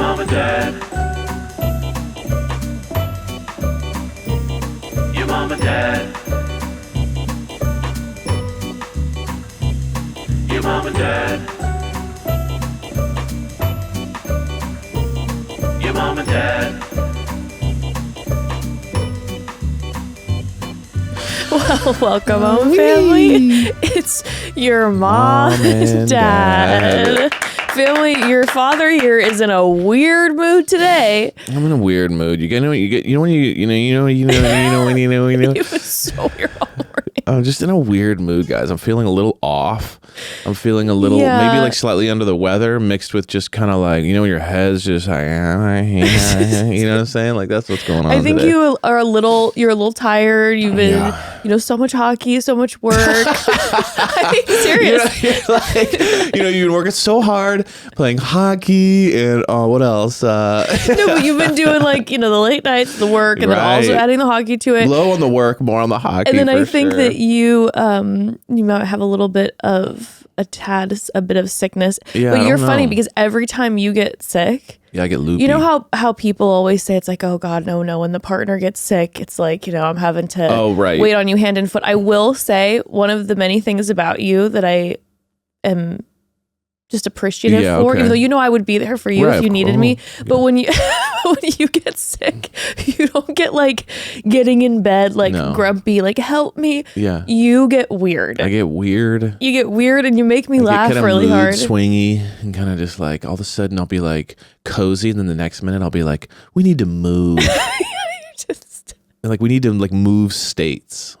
mom and dad. Your mom and dad. Your mom and dad. Your mom and dad. Well, welcome home, family. It's your mom and dad. Family, your father here is in a weird mood today. I'm in a weird mood. You know when It was so weird all morning. I'm just in a weird mood, guys. I'm feeling a little off. I'm feeling a little, maybe like slightly under the weather, mixed with just kind of like, when your head's just like, you know what I'm saying? Like that's what's going on. I think today. you're a little tired. You've been, so much hockey, so much work. I mean, serious. You've been working so hard playing hockey and what else? No, but you've been doing the late nights, the work, and then also adding the hockey to it. Low on the work, more on the hockey. And then I think that you might have a little bit of a bit of sickness. Yeah, but you're funny because every time you get sick, I get loopy. You know how people always say it's like, oh God, no, when the partner gets sick, it's like, I'm having to wait on you hand and foot. I will say one of the many things about you that I am just appreciative for, even though I would be there for you if you needed me. But when you get sick, you don't get getting in bed grumpy, help me. Yeah. You get weird. I get weird. You get weird and you make me laugh really hard. Swingy and kind of just all of a sudden I'll be cozy, and then the next minute I'll be like, we need to move. We need to move states.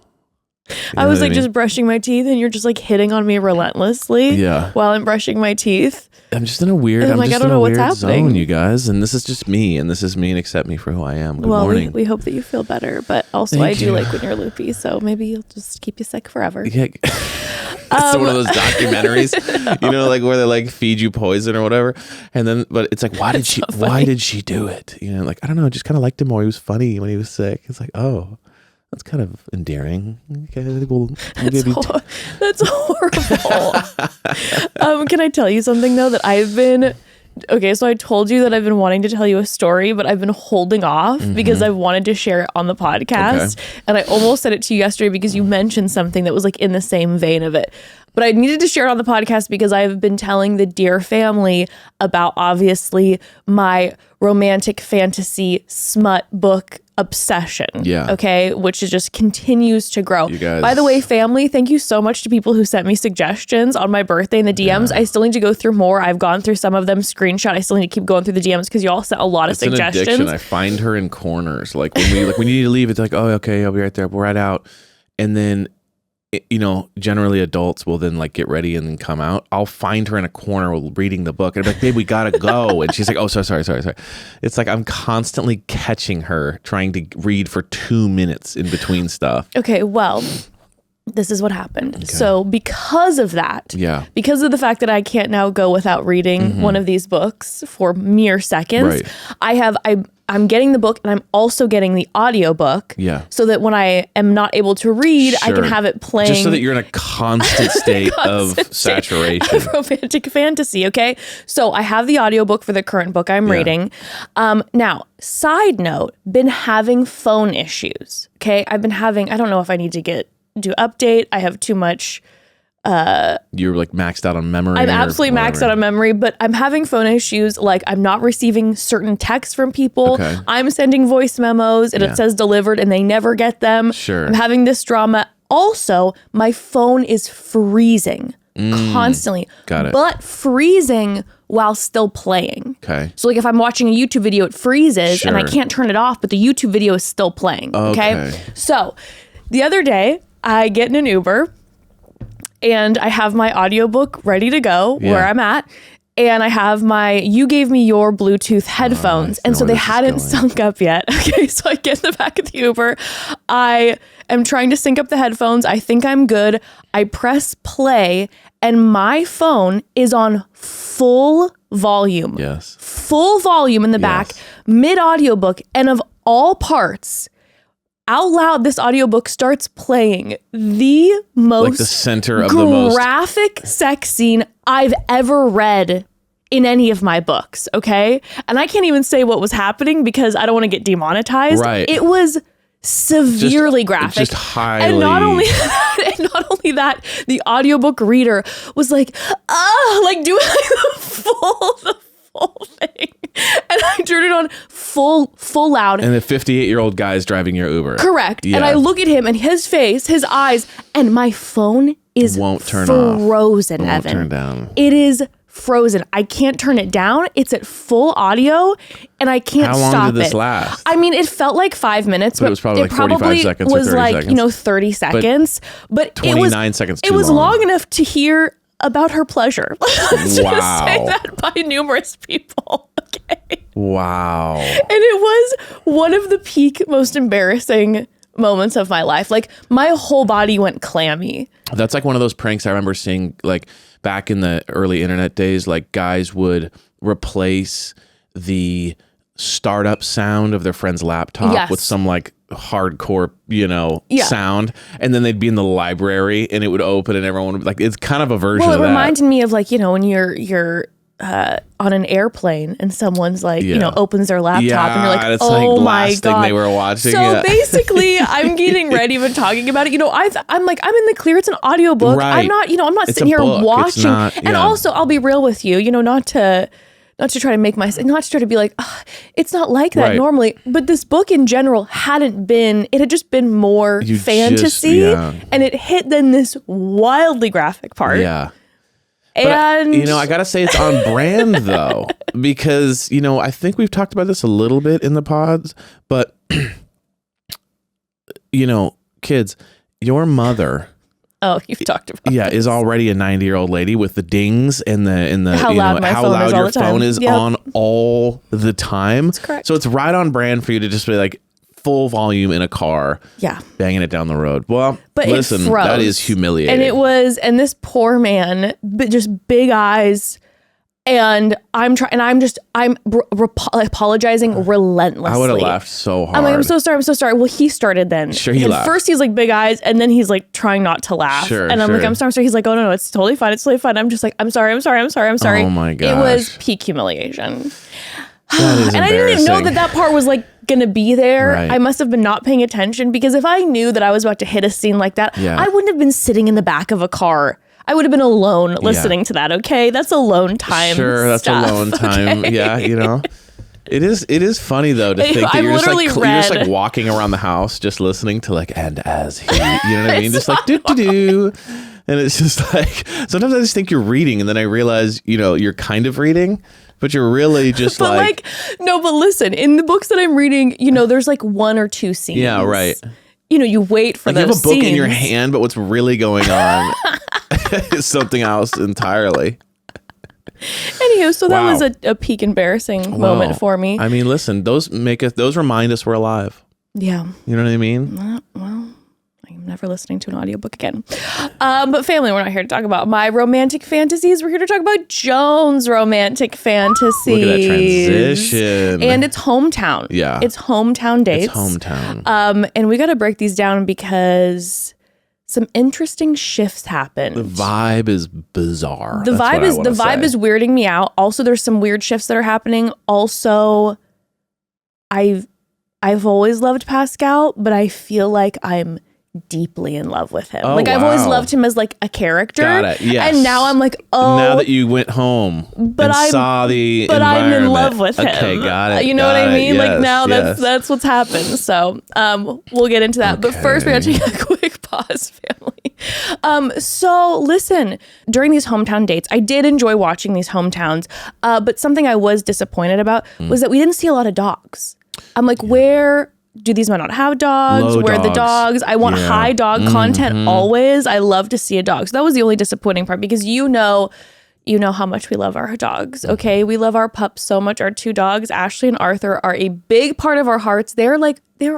I was just brushing my teeth and you're just hitting on me relentlessly while I'm brushing my teeth. I'm just in a weird, I don't know what's happening. Zone, you guys. And this is just me, and this is me, and accept me for who I am. Good morning. We hope that you feel better, but also I do like when you're loopy, so maybe you'll just keep you sick forever. Yeah. It's one of those documentaries, where they feed you poison or whatever. And then, but it's why did she do it? I don't know. I just kind of liked him more. He was funny when he was sick. It's oh. That's kind of endearing. Okay, that's horrible. Can I tell you something though that I've been? Okay, so I told you that I've been wanting to tell you a story, but I've been holding off because I wanted to share it on the podcast. Okay. And I almost said it to you yesterday because you mentioned something that was in the same vein of it. But I needed to share it on the podcast because I've been telling the dear family about obviously my romantic fantasy smut book obsession. Yeah. Okay. Which is just continues to grow. You guys. By the way, family, thank you so much to people who sent me suggestions on my birthday in the DMs. Yeah. I still need to go through more. I've gone through some of them screenshot. I still need to keep going through the DMs because you all sent a lot of suggestions. It's an addiction. I find her in corners. When we need to leave, it's oh, okay, I'll be right there. We're right out. And then generally adults will then get ready and then come out. I'll find her in a corner reading the book and I'm babe, we gotta go. And she's oh, sorry. It's I'm constantly catching her trying to read for 2 minutes in between stuff. Okay, well, this is what happened. Okay. So because of that, because of the fact that I can't now go without reading one of these books for mere seconds, I'm getting the book and I'm also getting the audiobook so that when I am not able to read, I can have it playing. Just so that you're in a constant state of saturation. Of romantic fantasy, okay? So I have the audiobook for the current book I'm reading. Now, side note, been having phone issues, okay? I've been having, I don't know if I need to do update. I have too much... You're maxed out on memory. I'm absolutely maxed out on memory, but I'm having phone issues. I'm not receiving certain texts from people. Okay. I'm sending voice memos and it says delivered and they never get them. Sure. I'm having this drama. Also, my phone is freezing constantly. Got it. But freezing while still playing. Okay. So if I'm watching a YouTube video, it freezes and I can't turn it off, but the YouTube video is still playing. Okay. So the other day I get in an Uber and I have my audiobook ready to go where I'm at. And I have you gave me your Bluetooth headphones. And so they hadn't sunk up yet. Okay, so I get in the back of the Uber. I am trying to sync up the headphones. I think I'm good. I press play and my phone is on full volume. Yes. Full volume in the back, mid audiobook. And of all parts, out loud, this audiobook starts playing the most the center of the most graphic sex scene I've ever read in any of my books, okay? And I can't even say what was happening because I don't want to get demonetized. Right. It was severely graphic. Just highly. And not only that, the audiobook reader was like, like doing like the full thing. And I turned it on full loud. And the 58-year-old guy's driving your Uber. Correct. Yeah. And I look at him and his face, his eyes, and my phone is Won't turn frozen, off. Won't Evan. turn down. It is frozen. I can't turn it down. It's at full audio and I can't stop it. How long did this last? I mean, it felt like 5 minutes, but it was probably like 45 seconds or was 30 like, seconds. 30 seconds. But 29 seconds it too was long. long enough to hear about her pleasure. Let's just Wow. say that by numerous people. Okay. Wow. And it was one of the peak, most embarrassing moments of my life. Like my whole body went clammy. That's like one of those pranks I remember seeing like back in the early internet days. Like guys would replace the startup sound of their friend's laptop Yes. with some like hardcore, Yeah. sound. And then they'd be in the library and it would open and everyone would be like, it's kind of a version Well, of it that. reminded me of like, when you're on an airplane and someone's like, Yeah. opens their laptop and you're like, it's oh like my last thing God. they were watching. So yeah. basically I'm getting ready even talking about it. I'm like, I'm in the clear. It's an audiobook. Right. I'm not It's sitting a here book. It's watching. not- And yeah. also I'll be real with you, not to try to make not to try to be like, it's not like that Right. normally. But this book in general it had just been more You fantasy yeah. and it hit then this wildly graphic part. Yeah. But, And I gotta say it's on brand though, because I think we've talked about this a little bit in the pods, but kids, your mother, oh, you've talked about is already a 90-year-old lady with the dings and the How loud my how phone loud is all your the time. phone is Yep. on all the time. That's correct. So it's right on brand for you to just be like full volume in a car, Yeah. banging it down the road. Well, But listen, it froze. that is humiliating. And this poor man, but just big eyes. And I'm apologizing relentlessly. I would have laughed so hard. I'm like, I'm so sorry. Well, he started then. Sure, he and laughed. first he's like big eyes, and then he's like trying not to laugh. Sure, and I'm like, sure. I'm sorry. He's like, oh no, it's totally fine. I'm just like, I'm sorry. Oh my It was gosh. peak humiliation. That is And I didn't even know embarrassing. that part was like gonna be there. Right. I must have been not paying attention because if I knew that I was about to hit a scene like that, Yeah. I wouldn't have been sitting in the back of a car. I would have been alone listening to that. Okay, that's alone time. Sure, that's stuff, alone time. okay? Yeah, It is funny though to think that I've you're just like literally you're just read- like walking around the house just listening to like and as he, you know what I mean? Just like do do do. And it's just like sometimes I just think you're reading and then I realize, you're kind of reading, but you're really just But like but listen, in the books that I'm reading, there's like one or two scenes. yeah, right. You wait for Like those you have a book in your scenes. hand, but what's really going on is something else entirely. Anywho, so that Wow. was a peak embarrassing moment Well, for me. I mean, listen, those remind us we're alive. Yeah. You know what I mean? Well, I'm never listening to an audiobook again. But family, we're not here to talk about my romantic fantasies. We're here to talk about Joan's romantic fantasies. Look at that transition. And it's hometown. Yeah. It's hometown dates. It's hometown. And we got to break these down because some interesting shifts happened. The vibe is bizarre. The That's vibe what I is wanna say. weirding me out. Also, there's some weird shifts that are happening. Also, I've always loved Pascal, but I feel like I'm deeply in love with him. Oh, like I've always wow. loved him as like a character. Got it. Yes. And now I'm like, Now that you went home and saw the but I'm in environment. love with him. Okay, got it. You know what I mean? Like Yes, now yes. that's what's happened. So we'll get into that. But first we're gonna take a quick pause, family. So listen, during these hometown dates, I did enjoy watching these hometowns. But something I was disappointed about was that we didn't see a lot of dogs. I'm like, where do these men not have dogs? Low Where are the dogs. dogs? I want Yeah. high dog content always. I love to see a dog. So that was the only disappointing part because you know how much we love our dogs. Okay. We love our pups so much. Our two dogs, Ashley and Arthur, are a big part of our hearts. They're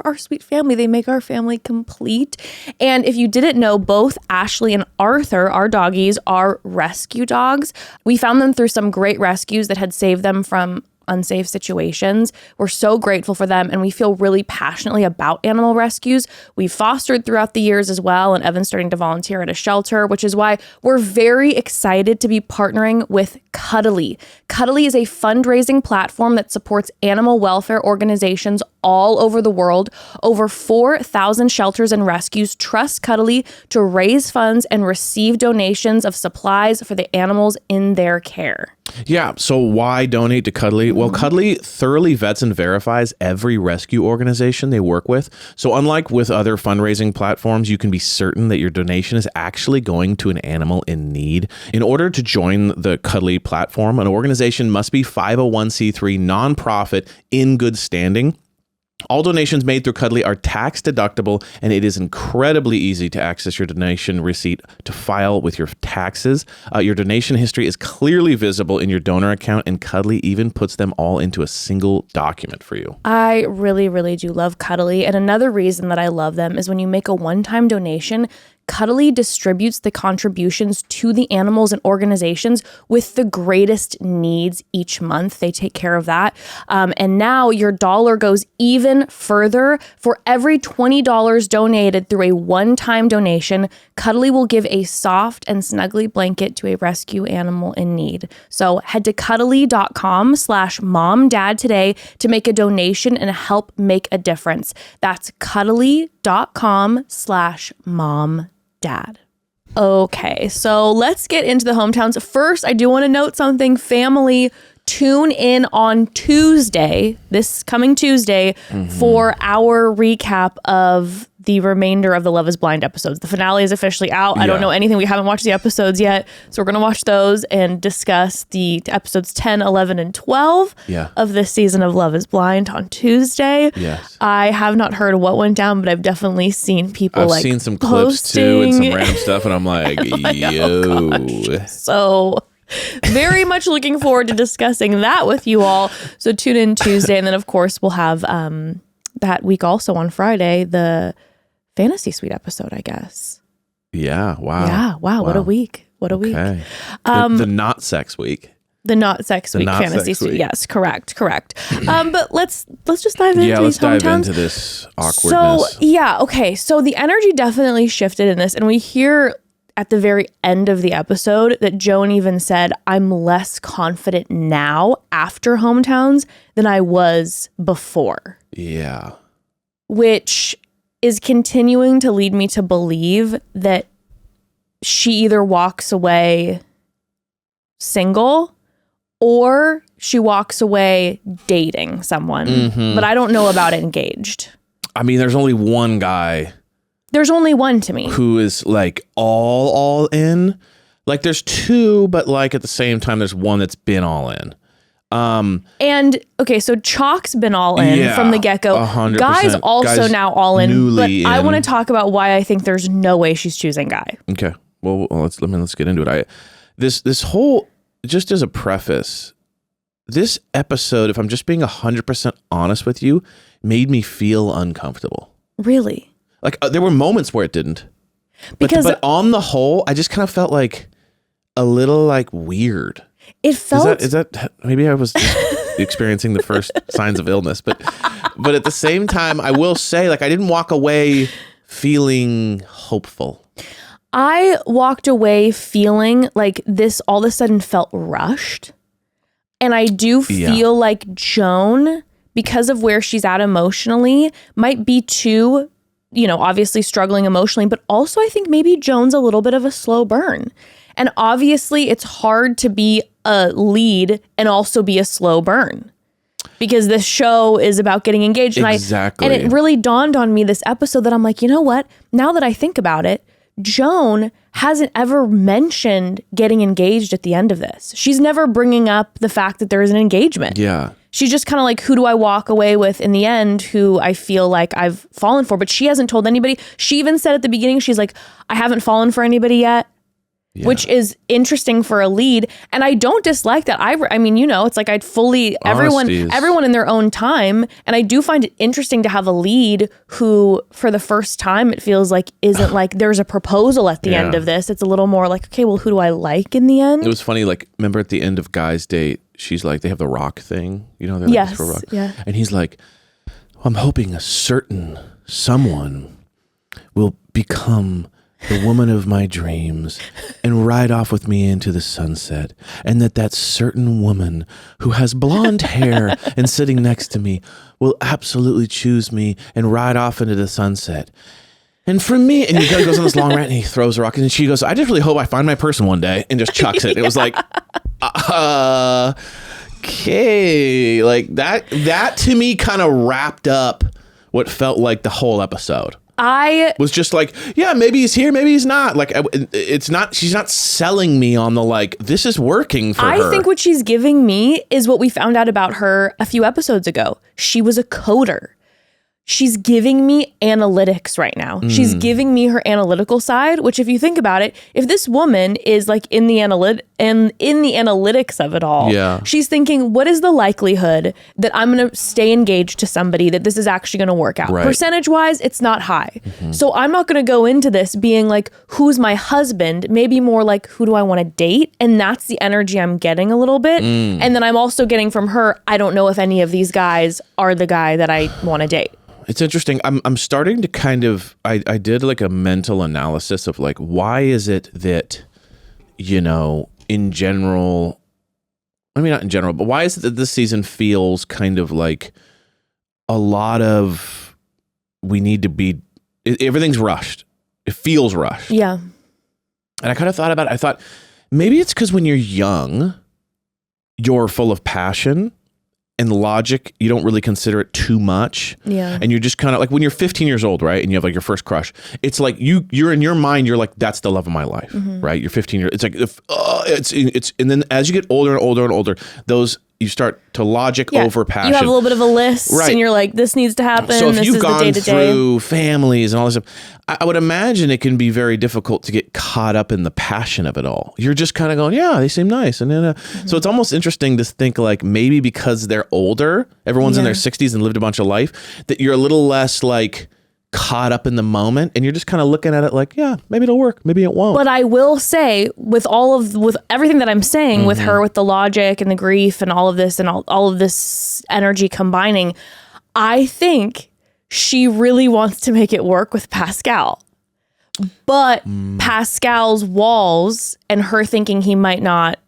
our sweet family. They make our family complete. And if you didn't know, both Ashley and Arthur, our doggies, are rescue dogs. We found them through some great rescues that had saved them from unsafe situations. We're so grateful for them, and we feel really passionately about animal rescues. We've fostered throughout the years as well, and Evan's starting to volunteer at a shelter, which is why we're very excited to be partnering with Cuddly. Cuddly is a fundraising platform that supports animal welfare organizations all over the world. Over 4,000 shelters and rescues trust Cuddly to raise funds and receive donations of supplies for the animals in their care. Yeah, so why donate to Cuddly? Well, Cuddly thoroughly vets and verifies every rescue organization they work with. So unlike with other fundraising platforms, you can be certain that your donation is actually going to an animal in need. In order to join the Cuddly platform, an organization must be 501c3 nonprofit in good standing. All donations made through Cuddly are tax deductible, and it is incredibly easy to access your donation receipt to file with your taxes. Your donation history is clearly visible in your donor account, and Cuddly even puts them all into a single document for you. I really, really do love Cuddly. And another reason that I love them is when you make a one-time donation, Cuddly distributes the contributions to the animals and organizations with the greatest needs each month. They take care of that. And now your dollar goes even further. For every $20 donated through a one-time donation, Cuddly will give a soft and snuggly blanket to a rescue animal in need. So head to cuddly.com/momdad today to make a donation and help make a difference. That's cuddly.com/momdad. Okay, so let's get into the hometowns. First, I do want to note something. Family, tune in on Tuesday, this coming Tuesday, for our recap of the remainder of the Love is Blind episodes. The finale is officially out. I don't know anything. We haven't watched the episodes yet. So we're going to watch those and discuss the episodes 10, 11, and 12 of this season of Love is Blind on Tuesday. Yes. I have not heard what went down, but I've definitely seen people I've seen some clips too and some random stuff, and I'm like, yo. So very much looking forward to discussing that with you all. So tune in Tuesday. And then, of course, we'll have that week also on Friday, the Fantasy Suite episode, I guess. Yeah. Wow. Yeah. Wow. What a week. What a week. The not sex week. The not sex week Fantasy Suite. Yes, correct. But let's just dive into these hometowns. Dive into this awkwardness. So, okay. So the energy definitely shifted in this. And we hear at the very end of the episode that Joan even said, I'm less confident now after hometowns than I was before. Yeah. Which is continuing to lead me to believe that she either walks away single or she walks away dating someone. But I don't know about engaged. I mean, there's only one guy. There's only one to me. Who is like all in. Like there's two, but like at the same time, there's one that's been all in. And okay, so Chock's been all in from the get-go. 100%. Guy's also now all in, but I want to in. talk about why I think there's no way she's choosing Guy. Okay. Well, let's get into it. This whole, just as a preface, this episode, if I'm just being 100% honest with you, made me feel uncomfortable. Really? Like there were moments where it didn't. But on the whole, I just kind of felt like a little like weird. It felt... Is that maybe I was experiencing the first signs of illness, but at the same time, I will say, like, I didn't walk away feeling hopeful. I walked away feeling like this all of a sudden felt rushed. And I do feel like Joan, because of where she's at emotionally, might be too, obviously struggling emotionally, but also I think maybe Joan's a little bit of a slow burn. And obviously it's hard to be a lead and also be a slow burn because this show is about getting engaged. Exactly. And it really dawned on me this episode that I'm like, you know what? Now that I think about it, Joan hasn't ever mentioned getting engaged at the end of this. She's never bringing up the fact that there is an engagement. Yeah. She's just kind of like, who do I walk away with in the end who I feel like I've fallen for? But she hasn't told anybody. She even said at the beginning, she's like, I haven't fallen for anybody yet. Yeah. Which is interesting for a lead. And I don't dislike that. I mean, it's like I'd fully, everyone in their own time. And I do find it interesting to have a lead who, for the first time, it feels like isn't like there's a proposal at the end of this. It's a little more like, okay, well, who do I like in the end? It was funny. Like, remember at the end of Guy's date, she's like, they have the rock thing, you know, they're like, Yes. throw rock. Yeah. And he's like, I'm hoping a certain someone will become the woman of my dreams and ride off with me into the sunset. And that certain woman who has blonde hair and sitting next to me will absolutely choose me and ride off into the sunset. And for me, and he goes on this long rant and he throws a rock and she goes, I just really hope I find my person one day, and just chucks it. It was like, okay. Like that to me kind of wrapped up what felt like the whole episode. I was just like, yeah, maybe he's here, maybe he's not. Like, it's not, she's not selling me on the, like, this is working for her. I think what she's giving me is what we found out about her a few episodes ago. She was a coder. She's giving me analytics right now. She's giving me her analytical side, which if you think about it, if this woman is like in the analytics of it all, she's thinking, what is the likelihood that I'm going to stay engaged to somebody, that this is actually going to work out? Right. Percentage wise, it's not high. So I'm not going to go into this being like, who's my husband? Maybe more like, who do I want to date? And that's the energy I'm getting a little bit. And then I'm also getting from her, I don't know if any of these guys are the guy that I want to date. It's interesting. I'm starting to kind of, I did like a mental analysis of like, why is it that, you know, in general, I mean, not in general, but why is it that this season feels kind of like a lot of, we need to be, everything's rushed. It feels rushed. Yeah. And I kind of thought about it. I thought maybe it's because when you're young, you're full of passion. And logic, you don't really consider it too much. Yeah. And you're just kind of like when you're 15 years old, right? And you have like your first crush. It's like you're in your mind, you're like, that's the love of my life, right? You're 15 years. It's like, it's, and then as you get older and older and older, those, you start to logic over passion. You have a little bit of a list, and you're like, this needs to happen. So if this you've is gone the day-to-day. through families and all this stuff, I would imagine it can be very difficult to get caught up in the passion of it all. You're just kind of going, yeah, they seem nice. And then, so it's almost interesting to think like maybe because they're older, everyone's in their 60s and lived a bunch of life, that you're a little less like caught up in the moment, and you're just kind of looking at it like, yeah, maybe it'll work, maybe it won't. But I will say, with everything that I'm saying, with her, with the logic and the grief and all of this and all of this energy combining, I think she really wants to make it work with Pascal. But Pascal's walls and her thinking he might not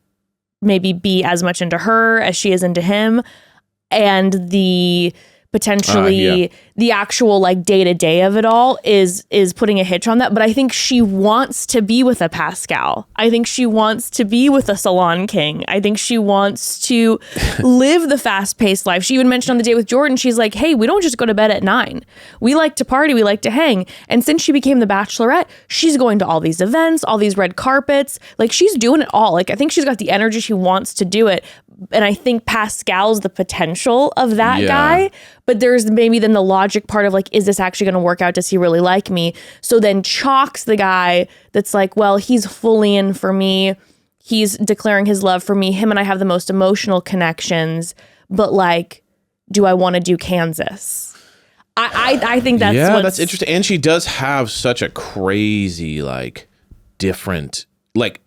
maybe be as much into her as she is into him, and the potentially the actual like day-to-day of it all is putting a hitch on that. But I think she wants to be with a Pascal. I think she wants to be with a salon king. I think she wants to live the fast-paced life. She even mentioned on the date with Jordan, she's like, hey, we don't just go to bed at 9. We like to party, we like to hang. And since she became the Bachelorette, she's going to all these events, all these red carpets. Like, she's doing it all. Like, I think she's got the energy, she wants to do it. And I think Pascal's the potential of that guy. But there's maybe then the logic part of like, is this actually going to work out? Does he really like me? So then Chock's the guy that's like, well, he's fully in for me. He's declaring his love for me. Him and I have the most emotional connections. But like, do I want to do Kansas? I think that's that's interesting. And she does have such a crazy, like, different, like,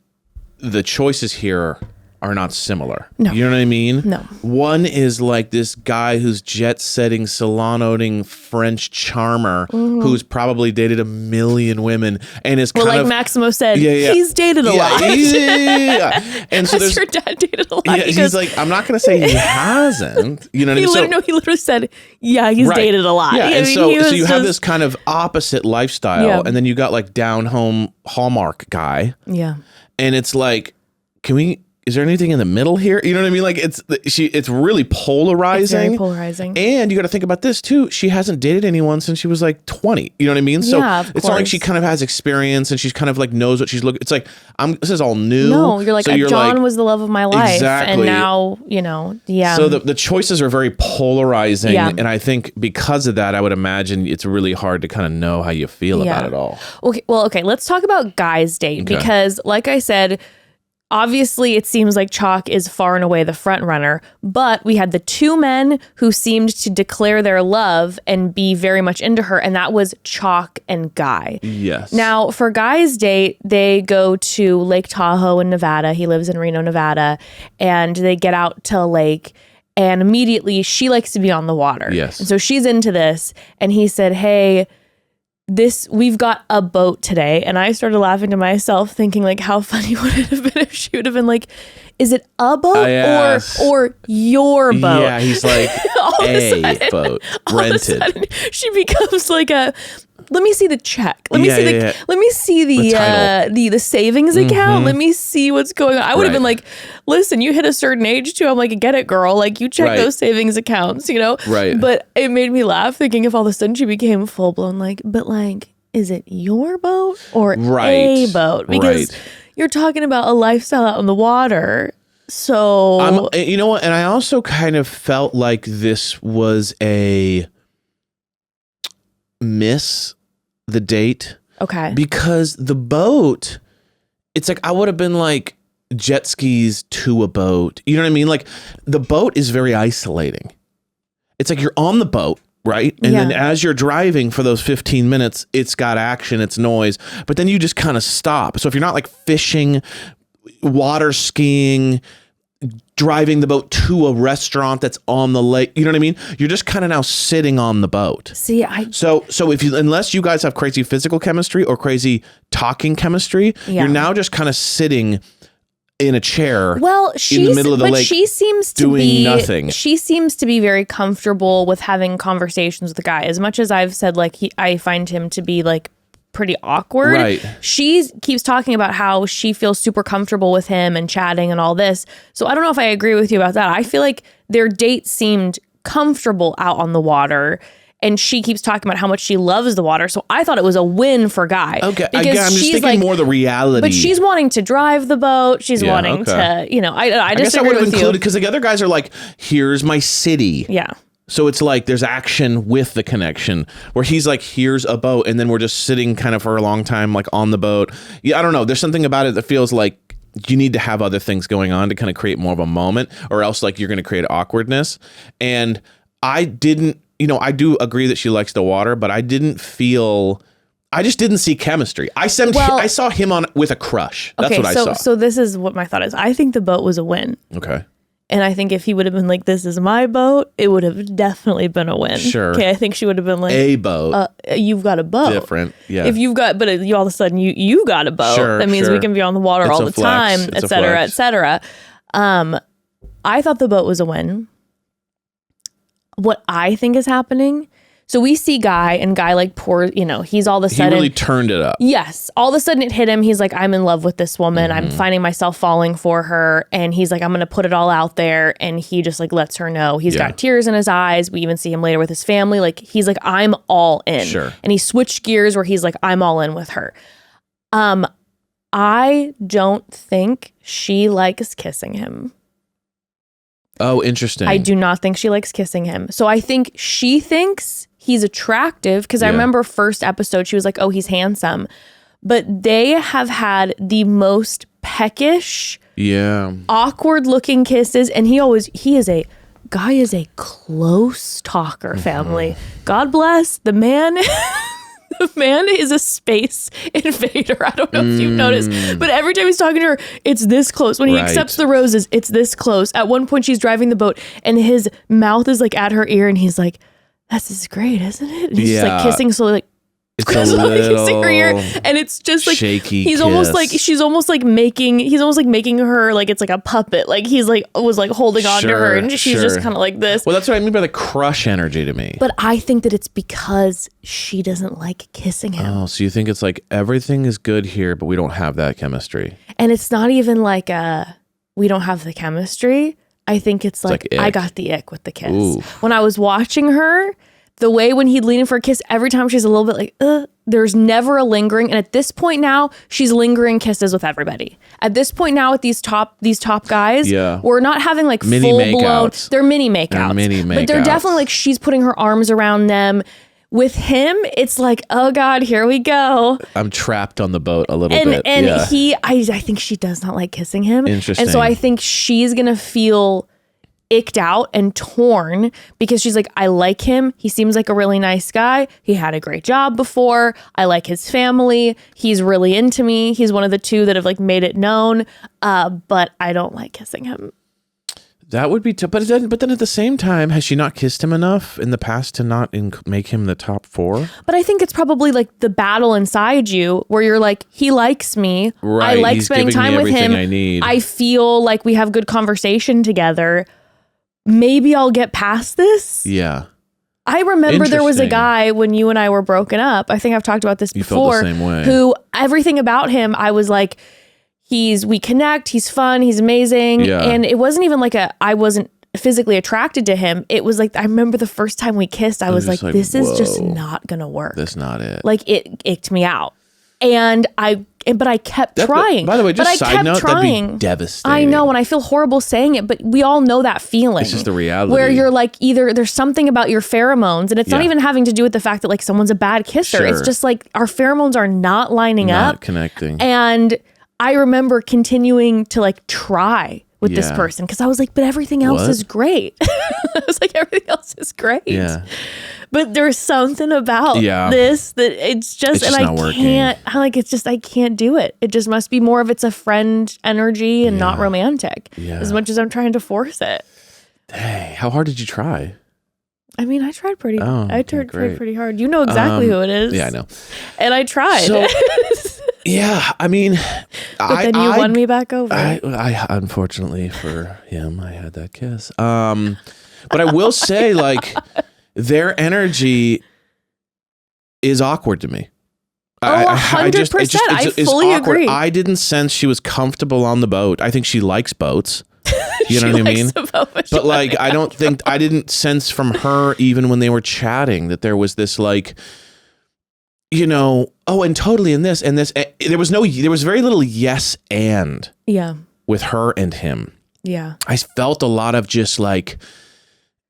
the choices here are not similar. No. You know what I mean? No. One is like this guy who's jet-setting, salon-owning French charmer who's probably dated 1 million women and is kind like of... Maximo said, he's dated a lot. And so there's your dad dated a lot. Yeah, he's like, I'm not going to say he hasn't. You know what I mean? He literally said, yeah, he's dated a lot. Yeah, I and mean, so you have this kind of opposite lifestyle, and then you got like down-home Hallmark guy. Yeah. And it's like, is there anything in the middle here? You know what I mean? Like it's really polarizing. It's very polarizing. And you got to think about this too. She hasn't dated anyone since she was like 20. You know what I mean? So it's not like she kind of has experience and she's kind of like knows what she's looking. It's like, this is all new. No, you're like, John was the love of my life. Exactly. And now, So the choices are very polarizing. Yeah. And I think because of that, I would imagine it's really hard to kind of know how you feel about it all. Okay. Well, okay. Let's talk about Guy's date because like I said, Obviously, it seems like Chock is far and away the front runner, but we had the two men who seemed to declare their love and be very much into her, and that was Chock and Guy. Yes. Now, for Guy's date, they go to Lake Tahoe in Nevada. He lives in Reno, Nevada, and they get out to a lake, and immediately she likes to be on the water. Yes. And so she's into this, and he said, hey, we've got a boat today. And I started laughing to myself thinking like, how funny would it have been if she would have been like, is it a boat or your boat? Yeah, he's like, a boat rented. All of a sudden, she becomes like let me see the check. Let me see The title. the savings account. Let me see what's going on. I would have been like, listen, you hit a certain age too. I'm like, get it, girl. Like you check those savings accounts, you know? Right. But it made me laugh thinking if all of a sudden she became full blown like, but like, is it your boat or a boat? Because you're talking about a lifestyle out on the water. So you know what? And I also kind of felt like this was a miss the date. Okay. Because the boat, it's like I would have been like jet skis to a boat. You know what I mean? Like the boat is very isolating. It's like you're on the boat, right? And then as you're driving for those 15 minutes, it's got action, it's noise, but then you just kind of stop. So if you're not like fishing, water skiing, driving the boat to a restaurant that's on the lake, you know what I mean? You're just kind of now sitting on the boat. See, So if you, unless you guys have crazy physical chemistry or crazy talking chemistry, you're now just kind of sitting in a chair in the middle of the lake she seems to doing be nothing. She seems to be very comfortable with having conversations with the guy. As much as I've said like I find him to be like pretty awkward. Right. She keeps talking about how she feels super comfortable with him and chatting and all this. So I don't know if I agree with you about that. I feel like their date seemed comfortable out on the water. And she keeps talking about how much she loves the water. So I thought it was a win for Guy. Okay, because again, I'm just thinking like, more the reality. But she's wanting to drive the boat. She's wanting to, you know, I guess I disagree would have with you. included because the other guys are like, here's my city. Yeah. So it's like there's action with the connection where he's like, here's a boat. And then we're just sitting kind of for a long time, like on the boat. Yeah, I don't know. There's something about it that feels like you need to have other things going on to kind of create more of a moment, or else like you're going to create awkwardness. And I didn't, you know, I do agree that she likes the water, but I just didn't see chemistry. I saw him on with a crush. That's what I saw. So this is what my thought is. I think the boat was a win. Okay. And I think if he would have been like, this is my boat, it would have definitely been a win. Sure. Okay, I think she would have been like, a boat. You've got a boat. Different. Yeah. If you've got, but all of a sudden you got a boat. Sure, that means we can be on the water all the time, et cetera, et cetera. I thought the boat was a win. What I think is happening, so we see Guy, and Guy like pours, you know, he's all of a sudden. He really turned it up. Yes. All of a sudden it hit him. He's like, I'm in love with this woman. I'm finding myself falling for her. And he's like, I'm going to put it all out there. And he just like lets her know. He's got tears in his eyes. We even see him later with his family. Like, he's like, I'm all in. Sure. And he switched gears where he's like, I'm all in with her. I don't think she likes kissing him. Oh, interesting. I do not think she likes kissing him. So I think she thinks he's attractive because I remember first episode, she was like, oh, he's handsome. But they have had the most peckish, awkward looking kisses. And Guy is a close talker, family. God bless the man. The man is a space invader. I don't know if you've noticed, but every time he's talking to her, it's this close. When he accepts the roses, it's this close. At one point, she's driving the boat and his mouth is like at her ear and he's like, this is great, isn't it? And he's just like kissing slowly, like, it's a little kissing her ear, and it's just like shaky he's kiss. almost like he's almost like making her like it's like a puppet. Like he's like was like holding on to her, and she's just kind of like this. Well, that's what I mean by the crush energy to me. But I think that it's because she doesn't like kissing him. Oh, so you think it's like everything is good here, but we don't have that chemistry. And it's not even like we don't have the chemistry. I think it's like I got the ick with the kiss. Ooh. When I was watching her, the way when he'd lean in for a kiss, every time she's a little bit like, there's never a lingering. And at this point now, she's lingering kisses with everybody. At this point now with these top guys, we're not having like mini full blown. makeouts. They're mini makeouts. But they're definitely like she's putting her arms around them. With him, it's like, oh God, here we go. I'm trapped on the boat a little And bit. I think she does not like kissing him. Interesting. And so I think she's going to feel icked out and torn because she's like, I like him. He seems like a really nice guy. He had a great job before. I like his family. He's really into me. He's one of the two that have like made it known. But I don't like kissing him. That would be tough. But then at the same time, has she not kissed him enough in the past to not make him the top 4? But I think it's probably like the battle inside you where you're like, he likes me. Right. I like He's spending giving me time with everything him. I need. I feel like we have good conversation together. Maybe I'll get past this. Yeah. I remember there was a Interesting. guy when you and I were broken up. I think I've talked about this You felt before. the same way. Who everything about him, I was like, we connect. He's fun. He's amazing. Yeah. And it wasn't even like I wasn't physically attracted to him. It was like, I remember the first time we kissed, I was just like, like, this is just whoa. not going to work. That's not it. Like it icked me out. But I kept trying. By the way, but just I side kept note, trying. that'd be devastating. I know, and I feel horrible saying it, but we all know that feeling. It's just the reality. Where you're like, either there's something about your pheromones, and it's not Yeah. even having to do with the fact that like someone's a bad kisser. Sure. It's just like our pheromones are not lining Not up. connecting. And I remember continuing to like try with this Yeah. person because I was like, but everything else What? is great. I was like, everything else is great. Yeah. But there's something about Yeah. this that it's just It's just and not I working. can't. I'm like, it's just I can't do it. It just must be more of it's a friend energy and not Yeah. romantic. Yeah. As much as I'm trying to force it. Hey, how hard did you try? I mean, I tried pretty. Oh, I okay, tried great. pretty hard. You know exactly who it is. Yeah, I know. And I tried. So, yeah, I mean, but then you won me back over. I unfortunately for him, I had that kiss. But I will say, like, their energy is awkward to me. Oh, 100%. I fully agree. I didn't sense she was comfortable on the boat. I think she likes boats. You know She what I likes mean? the boat, but she But like, likes I didn't sense from her, even when they were chatting, that there was this like, you know, oh, and totally in this and this. There was very little yes and Yeah. with her and him. Yeah. I felt a lot of just like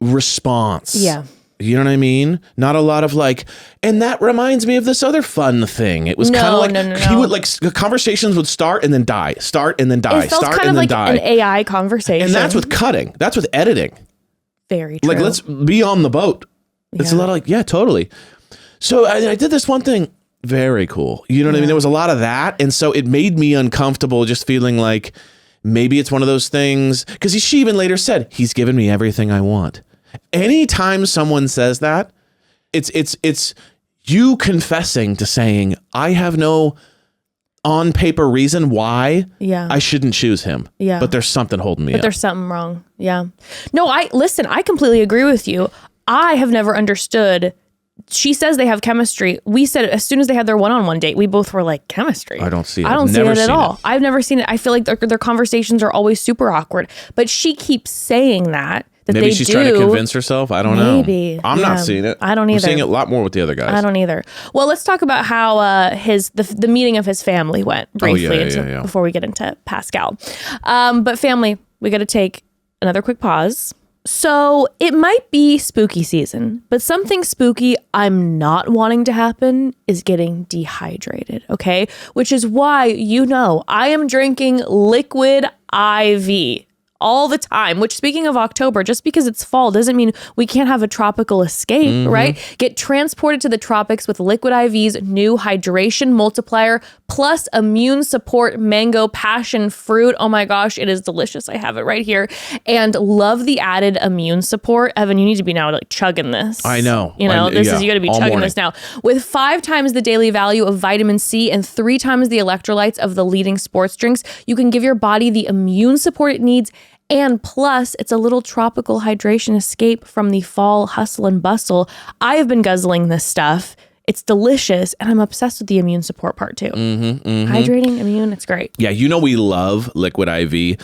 response. Yeah. You know what I mean? Not a lot of like, and that reminds me of this other fun thing. It was No, kind of like no. he would like conversations would start and then die, start and then die, It felt start kind and of then like die. an AI conversation. And that's with cutting. That's with editing. Very true. Like, let's be on the boat. It's a Yeah. lot of like, yeah, totally. So I did this one thing. Very cool. You know what I mean? There was a lot of that. And so it made me uncomfortable just feeling like maybe it's one of those things. Because she even later said, he's given me everything I want. Anytime someone says that, it's you confessing to saying, I have no on paper reason why Yeah. I shouldn't choose him. Yeah. But there's something holding me up. There's something wrong. Yeah. No, I completely agree with you. I have never understood. She says they have chemistry. We said as soon as they had their one-on-one date, we both were like, chemistry. I don't see it. I don't I've see never it at seen all. it. I've never seen it. I feel like their conversations are always super awkward. But she keeps saying that Maybe they she's do. trying to convince herself. I don't Maybe. know. I'm Yeah. not seeing it. I don't I'm either. seeing it a lot more with the other guys. I don't either. Well, let's talk about how the meeting of his family went briefly yeah. before we get into Pascal. But family, we got to take another quick pause. So it might be spooky season, but something spooky I'm not wanting to happen is getting dehydrated, okay? Which is why, I am drinking liquid IV all the time, which speaking of October, just because it's fall doesn't mean we can't have a tropical escape, right? Get transported to the tropics with Liquid IV's new hydration multiplier plus immune support mango passion fruit. Oh my gosh, it is delicious. I have it right here. And love the added immune support. Evan, you need to be now like chugging this. I know. You know, you got to be all chugging morning. this now. With 5 times the daily value of vitamin C and 3 times the electrolytes of the leading sports drinks, you can give your body the immune support it needs. And plus, it's a little tropical hydration escape from the fall hustle and bustle. I have been guzzling this stuff. It's delicious, and I'm obsessed with the immune support part too. Hydrating, immune, it's great. Yeah, we love Liquid IV.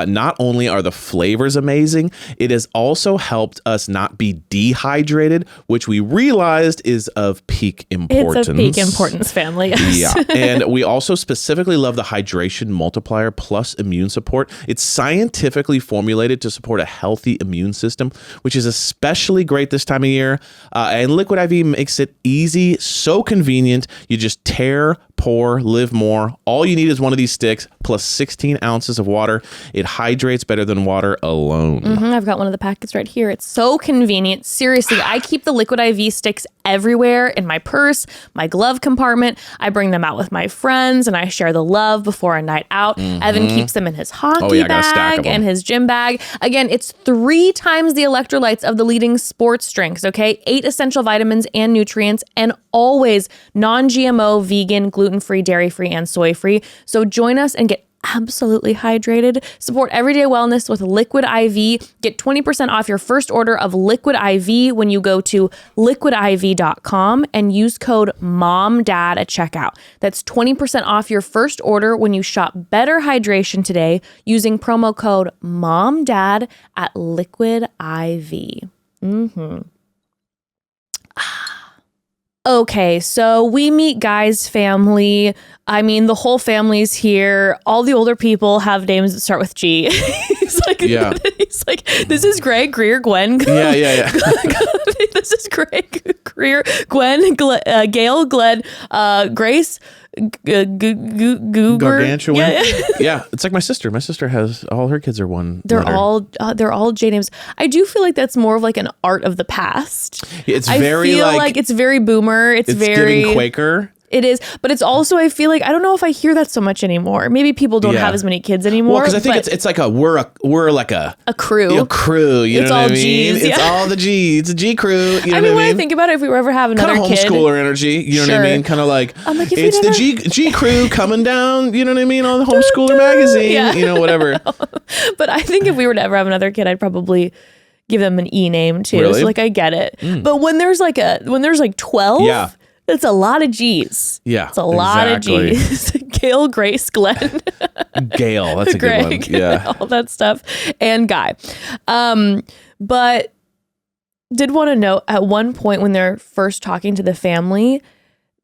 Not only are the flavors amazing, it has also helped us not be dehydrated, which we realized is of peak importance. It's of peak importance, family. Yes. Yeah, and we also specifically love the hydration multiplier plus immune support. It's scientifically formulated to support a healthy immune system, which is especially great this time of year. And Liquid IV makes it easy, so convenient. You just tear, pour, live more. All you need is one of these sticks plus 16 ounces of water. It hydrates better than water alone. I've got one of the packets right here. It's so convenient. Seriously, I keep the Liquid IV sticks everywhere in my purse, my glove compartment. I bring them out with my friends and I share the love before a night out. Evan keeps them in his hockey bag and his gym bag. Again, it's 3 times the electrolytes of the leading sports drinks, okay? 8 essential vitamins and nutrients, and always non-GMO, vegan, gluten-free, dairy-free, and soy-free. So join us and get absolutely hydrated. Support everyday wellness with Liquid IV. Get 20% off your first order of Liquid IV when you go to liquidiv.com and use code MOMDAD at checkout. That's 20% off your first order when you shop Better Hydration today using promo code MOMDAD at Liquid IV. Okay, so we meet Guy's family. I mean, the whole family's here. All the older people have names that start with G. he's like, this is Greg, Greer, Gwen. Yeah. This is Greg, Greer, Gwen, Gail, Glenn, Grace, Goober. Gargantuan. Yeah, it's like my sister. My sister has all her kids are one. They're letter. they're all J names. I do feel like that's more of like an art of the past. It's I very feel like it's very boomer. It's very giving Quaker. It is, but it's also, I feel like, I don't know if I hear that so much anymore. Maybe people don't have as many kids anymore. Well, because I think it's like we're like a crew. A crew, you know what I mean? G's, it's all the G. It's a G crew. You know when I think about it, if we ever have another kind of kid. homeschooler energy, you know what I mean? Kind of like, I'm like, it's the G crew coming down, you know what I mean? On the homeschooler magazine, you know, whatever. But I think if we were to ever have another kid, I'd probably give them an E name too. Really? So like, I get it. But when there's like 12, that's a lot of G's. Yeah, it's a lot of G's. Gail, Grace, Glenn. Gail, that's a good one. Yeah, all that stuff, and Guy. But did want to note at one point when they're first talking to the family,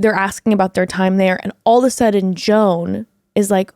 they're asking about their time there, and all of a sudden Joan is like,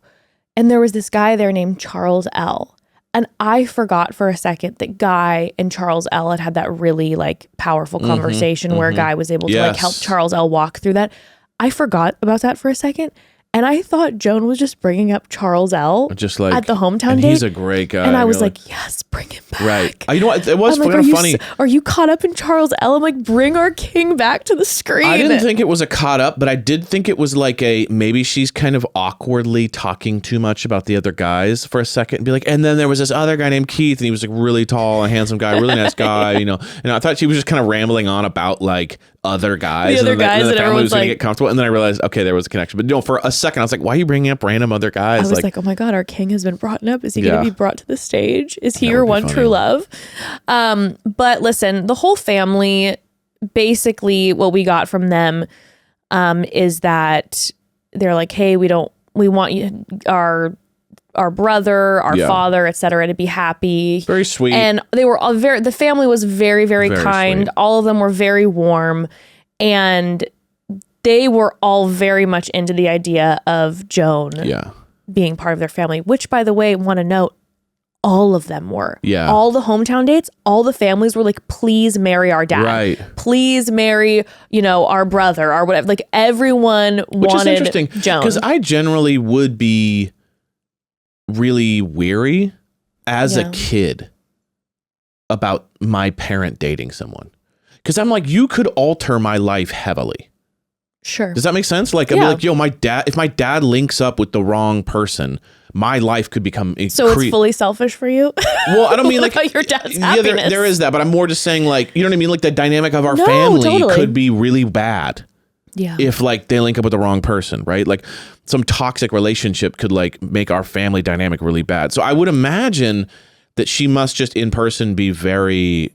and there was this guy there named Charles L. And I forgot for a second that Guy and Charles L had that really like powerful conversation where Guy was able to like help Charles L walk through that. I forgot about that for a second. And I thought Joan was just bringing up Charles L. just like at the hometown and date. He's a great guy. And I was like, yes, bring him back. Right. You know what? It was like, kind of funny. Are you caught up in Charles L? I'm like, bring our king back to the screen. I didn't think it was a caught up, but I did think it was like maybe she's kind of awkwardly talking too much about the other guys for a second and be like, and then there was this other guy named Keith and he was like really tall and handsome guy, really nice guy, you know. And I thought she was just kind of rambling on about like other guys. The other guys and the that family everyone's was going like, to get comfortable. And then I realized, okay, there was a connection. But for a second, I was like, why are you bringing up random other guys? I was like, oh my God, our king has been brought up. Is he going to be brought to the stage? Is he your one funny. true love? But listen, the whole family, basically what we got from them is that they're like, hey, we want you, our brother, our father, etc., to be happy. Very sweet. And they were all the family was very, very kind. Sweet. All of them were very warm. And they were all very much into the idea of Joan being part of their family, which, by the way, want to note, all of them were. Yeah. All the hometown dates, all the families were like, please marry our dad. Right. Please marry, our brother or whatever. Like everyone Which wanted is interesting, Joan. because I generally would be really weary as a kid about my parent dating someone. Because I'm like, you could alter my life heavily. Sure. Does that make sense? Like, I'd be like, yo, if my dad links up with the wrong person, my life could become... So it's fully selfish for you? Well, I don't mean like... about your dad's happiness? Yeah, there is that, but I'm more just saying like, you know what I mean? Like the dynamic of our family could be really bad. Yeah. If like they link up with the wrong person, right? Like some toxic relationship could like make our family dynamic really bad. So I would imagine that she must just in person be very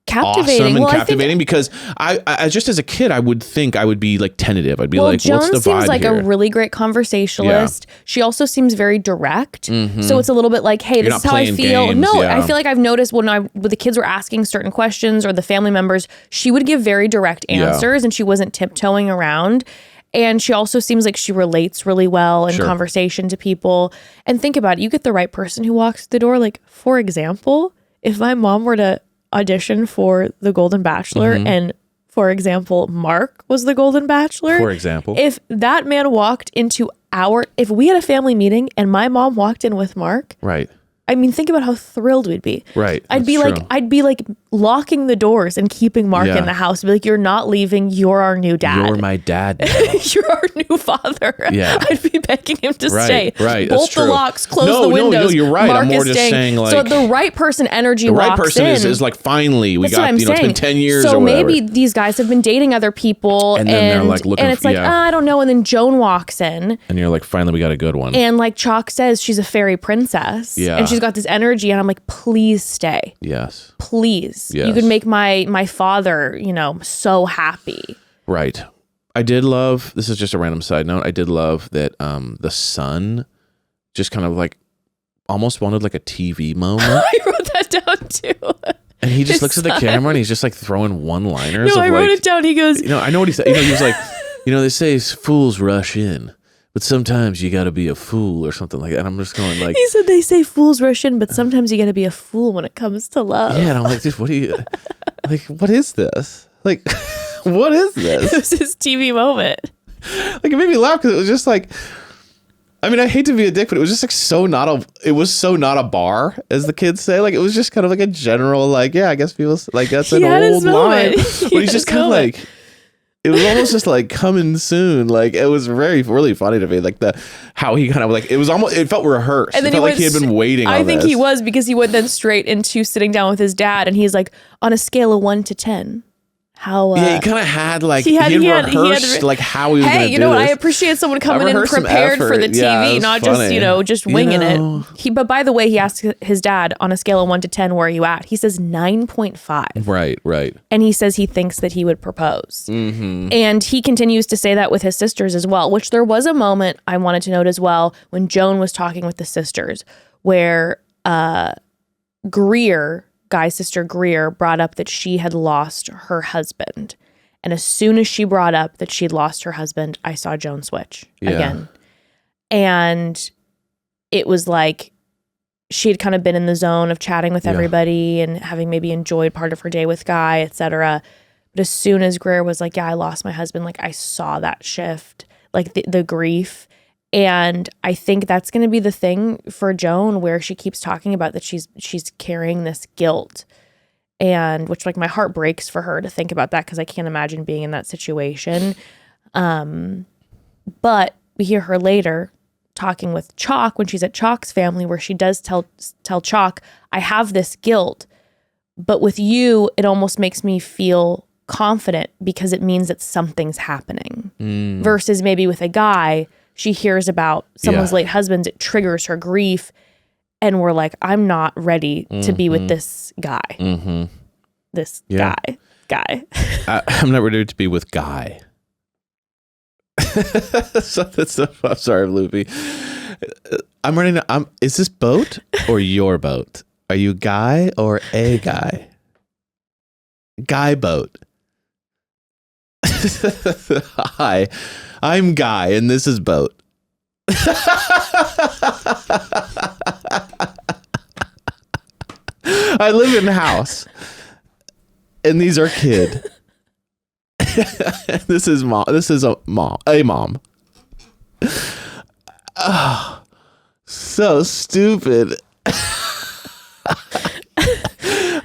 captivating. awesome and Well, captivating because I just as a kid, I would think I would be like tentative. I'd be like, Joan what's the seems vibe like here? a really great conversationalist. She also seems very direct. So it's a little bit like, hey, You're this not is how I playing feel. games, No, yeah. I feel like I've noticed when the kids were asking certain questions or the family members, she would give very direct answers and she wasn't tiptoeing around. And she also seems like she relates really well in conversation to people. And think about it, you get the right person who walks through the door. Like, for example, if my mom were to audition for The Golden Bachelor and, for example, Mark was the Golden Bachelor. For example. If that man walked into if we had a family meeting and my mom walked in with Mark. Right. I mean, think about how thrilled we'd be. Right. I'd be like locking the doors and keeping Mark in the house. Be like, you're not leaving. You're our new dad. You're my dad now. You're our new father. Yeah. I'd be begging him to stay. Right. Bolt That's the true. locks, close the windows. No, you're right. Mark I'm more is just staying. saying like. So the right person energy the right walks person in. is like, finally, we That's what got, I'm it's been saying. 10 years so or whatever. maybe these guys have been dating other people And then they're, like, looking and it's for- like, I don't know. And then Joan walks in And you're like, finally, we got a good one. and like Chock says, she's a fairy princess. Yeah. And she's got this energy. And I'm like, please stay. Yes. Please. Yes. You could make my father, so happy. Right. I did love, this is just a random side note, I did love that the son just kind of like almost wanted like a TV moment. I wrote that down too. And he just His looks at the son. camera and he's just like throwing one-liners. No, of I wrote like, it down. He goes, I know what he said. He was like, they say fools rush in, but sometimes you got to be a fool or something like that. And I'm just going like, he said, they say fools rush in, but sometimes you got to be a fool when it comes to love. yeah. And I'm like, dude, what do you, like, what is this? Like, what is this? It was his TV moment. Like, it made me laugh because it was just like, I mean, I hate to be a dick, but it was just like it was so not a bar, as the kids say. Like, it was just kind of like a general, like, yeah, I guess people, like, that's an had his old line. moment. But He he's had just his kind of moment. like, it was almost just like coming soon. Like, it was really funny to me. Like, how he kind of like, it felt rehearsed. And It then felt like he had been waiting on I think this. he was, because he went then straight into sitting down with his dad, and he's like, on a scale of 1 to 10, how Yeah, he kind of had like, he had rehearsed like how he was going to hey, do you know what? I this. appreciate someone coming in rehearsed some prepared for the effort. TV, Yeah, it was not funny. just winging know. it. But by the way, he asked his dad, on a scale of 1 to 10, where are you at? He says 9.5. Right. And he says he thinks that he would propose. Mm-hmm. And he continues to say that with his sisters as well, which there was a moment I wanted to note as well when Joan was talking with the sisters, where Guy's sister Greer, brought up that she had lost her husband. And as soon as she brought up that she'd lost her husband, I saw Joan switch again. And it was like she had kind of been in the zone of chatting with everybody and having maybe enjoyed part of her day with Guy, etc. But as soon as Greer was like, yeah, I lost my husband, like I saw that shift, like the grief. And I think that's going to be the thing for Joan, where she keeps talking about that she's carrying this guilt. And which, like, my heart breaks for her to think about that, because I can't imagine being in that situation. But we hear her later talking with Chock when she's at Chock's family, where she does tell Chock, I have this guilt, but with you, it almost makes me feel confident because it means that something's happening. Versus maybe with a guy, she hears about someone's late husband, it triggers her grief. And we're like, I'm not ready to be with this guy. Mm-hmm. This Yeah. guy. I'm not ready to be with Guy. I'm sorry, Loopy. I'm ready to. Is this boat or your boat? Are you Guy or a guy? Guy boat. Hi, I'm Guy, and this is boat. I live in a house, and these are kid. This is mom. This is a mom. Oh, so stupid.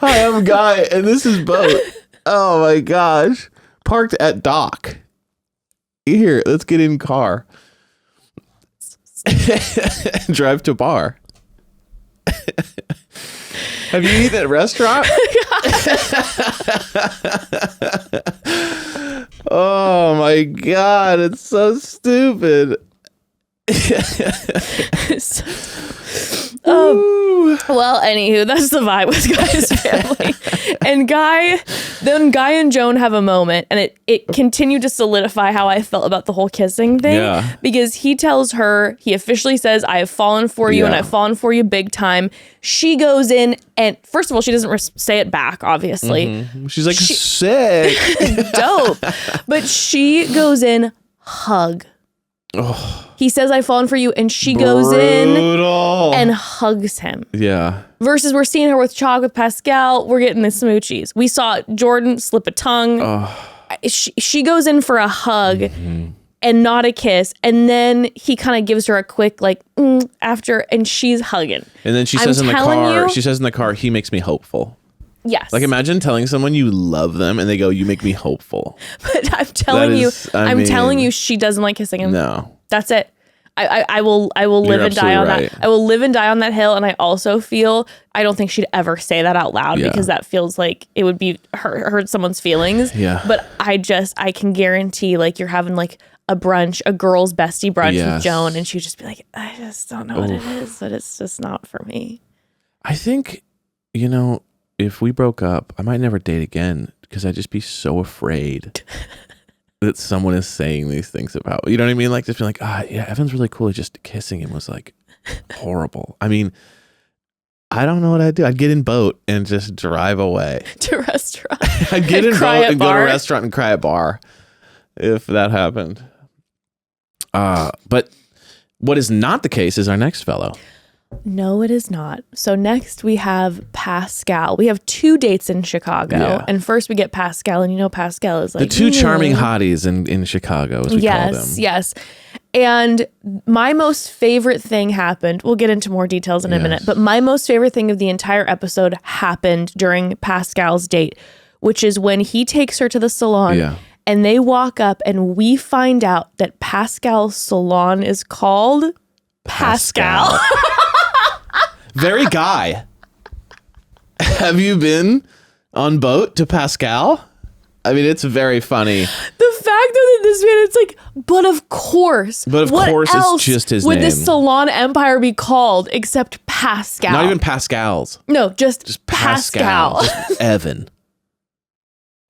Hi, I'm Guy, and this is boat. Oh my gosh, parked at dock. Here, let's get in car. Drive to bar. Have you eaten at restaurant? Oh my god, it's so stupid. Well, anywho, that's the vibe with Guy's family. And Guy and Joan have a moment, and it continued to solidify how I felt about the whole kissing thing. Yeah. Because he tells her, he officially says, I have fallen for you, and Yeah. I've fallen for you big time. She goes in, and first of all, she doesn't say it back, obviously. She's like, sick. Dope. But she goes in, hug. He says, I've fallen for you, and she goes in Brutal. and hugs him. Yeah. Versus we're seeing her with Chock, with Pascal, we're getting the smoochies. We saw Jordan slip a tongue. She goes in for a hug and not a kiss. And then he kind of gives her a quick after, and she's hugging. And then she I'm says in the telling car, you- he makes me hopeful. Yes. Like imagine telling someone you love them and they go, you make me hopeful. But I'm telling telling you, she doesn't like kissing him. No. That's it. I will live You're and die on absolutely that. I will live and die on that hill. And I also feel, I don't think she'd ever say that out loud because that feels like it would be hurt someone's feelings. Yeah. But I can guarantee like you're having like a brunch, a girl's bestie brunch with Joan, and she'd just be like, I just don't know what it is, but it's just not for me. I think, if we broke up, I might never date again because I'd just be so afraid that someone is saying these things about, you know what I mean? Like just be like, Evan's really cool. Just kissing him was like horrible. I mean, I don't know what I'd do. I'd get in boat and just drive away. To restaurant. I'd get in cry boat at and go to bar. a restaurant and cry at bar if that happened. But what is not the case is our next fellow. No, it is not. So next we have Pascal. We have 2 dates in Chicago. Yeah. And first we get Pascal, and Pascal is like The 2 charming hotties in Chicago, as we call them. Yes. And my most favorite thing happened. We'll get into more details in a minute, but my most favorite thing of the entire episode happened during Pascal's date, which is when he takes her to the salon. Yeah. And they walk up and we find out that Pascal's salon is called Pascal. Very Guy. Have you been on boat to Pascal? I mean, it's very funny. The fact that this man, it's like, but of course. But of course, it's just his would name. this salon empire be called except Pascal? Not even Pascal's. No, just Pascal. Pascal. Just Evan.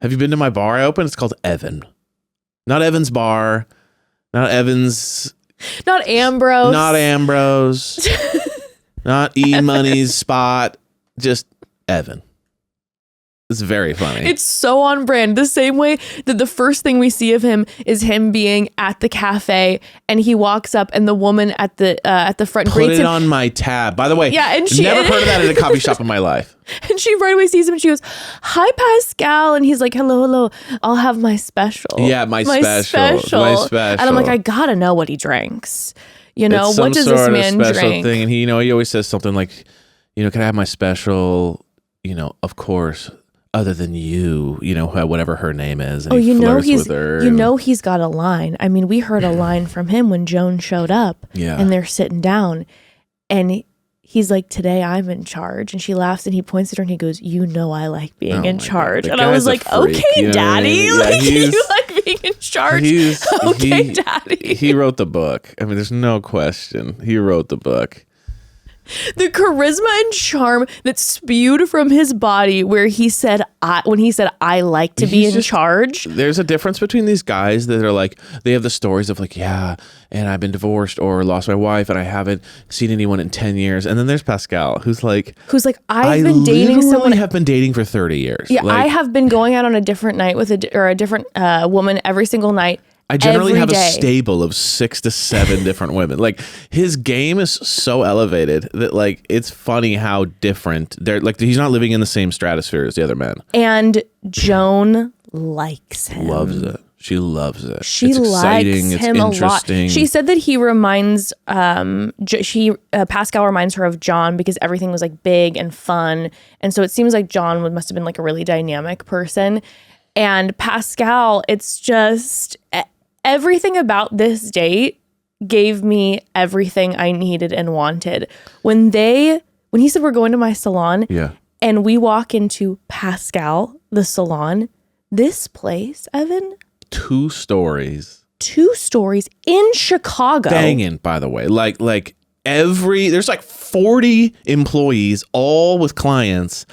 Have you been to my bar I opened? It's called Evan. Not Evan's Bar. Not Evan's. Not Ambrose. Not Ambrose. Not E-Money's spot. Just Evan. It's very funny. It's so on brand. The same way that the first thing we see of him is him being at the cafe, and he walks up, and the woman at the front Put greets it him. on my tab. By the way, Yeah, and she- never heard of that at a coffee shop in my life. And she right away sees him, and she goes, "Hi, Pascal," and he's like, "Hello. I'll have my special." Yeah, my special. And I'm like, I gotta know what he drinks. It's What does some this sort of man special drink? thing, and he always says something like, can I have my special? Of course. Other than you, whatever her name is, and he flirts with her. He's got a line. I mean, we heard a line from him when Joan showed up, and they're sitting down, and he's like, "Today I'm in charge," and she laughs, and he points at her, and he goes, "I like being in charge," God. and The I was guy's like, a freak, "Okay, you know what I Daddy, mean? Yeah, like he's- you like being in charge." Okay, Daddy. He wrote the book. I mean, there's no question. He wrote the book. The charisma and charm that spewed from his body when he said, I like to be He's in just- charge. There's a difference between these guys that are like, they have the stories of like, and I've been divorced or lost my wife and I haven't seen anyone in 10 years. And then there's Pascal, who's like, I've been dating someone. I have been dating for 30 years. Yeah, Like, I have been going out on a different night with a different woman every single night. I generally every have day. a stable of 6 to 7 different women. Like his game is so elevated that like it's funny how different they're. Like he's not living in the same stratosphere as the other men. And Joan likes him. Loves it. She loves it. She it's exciting. likes It's him a lot. interesting. She said that he reminds Pascal reminds her of John because everything was like big and fun, and so it seems like John must have been like a really dynamic person. And Pascal, it's just everything about this date gave me everything I needed and wanted. When he said we're going to my salon, and we walk into Pascal, the salon, this place, Evan, 2 stories. 2 stories in Chicago. Banging, by the way. Like there's like 40 employees, all with clients,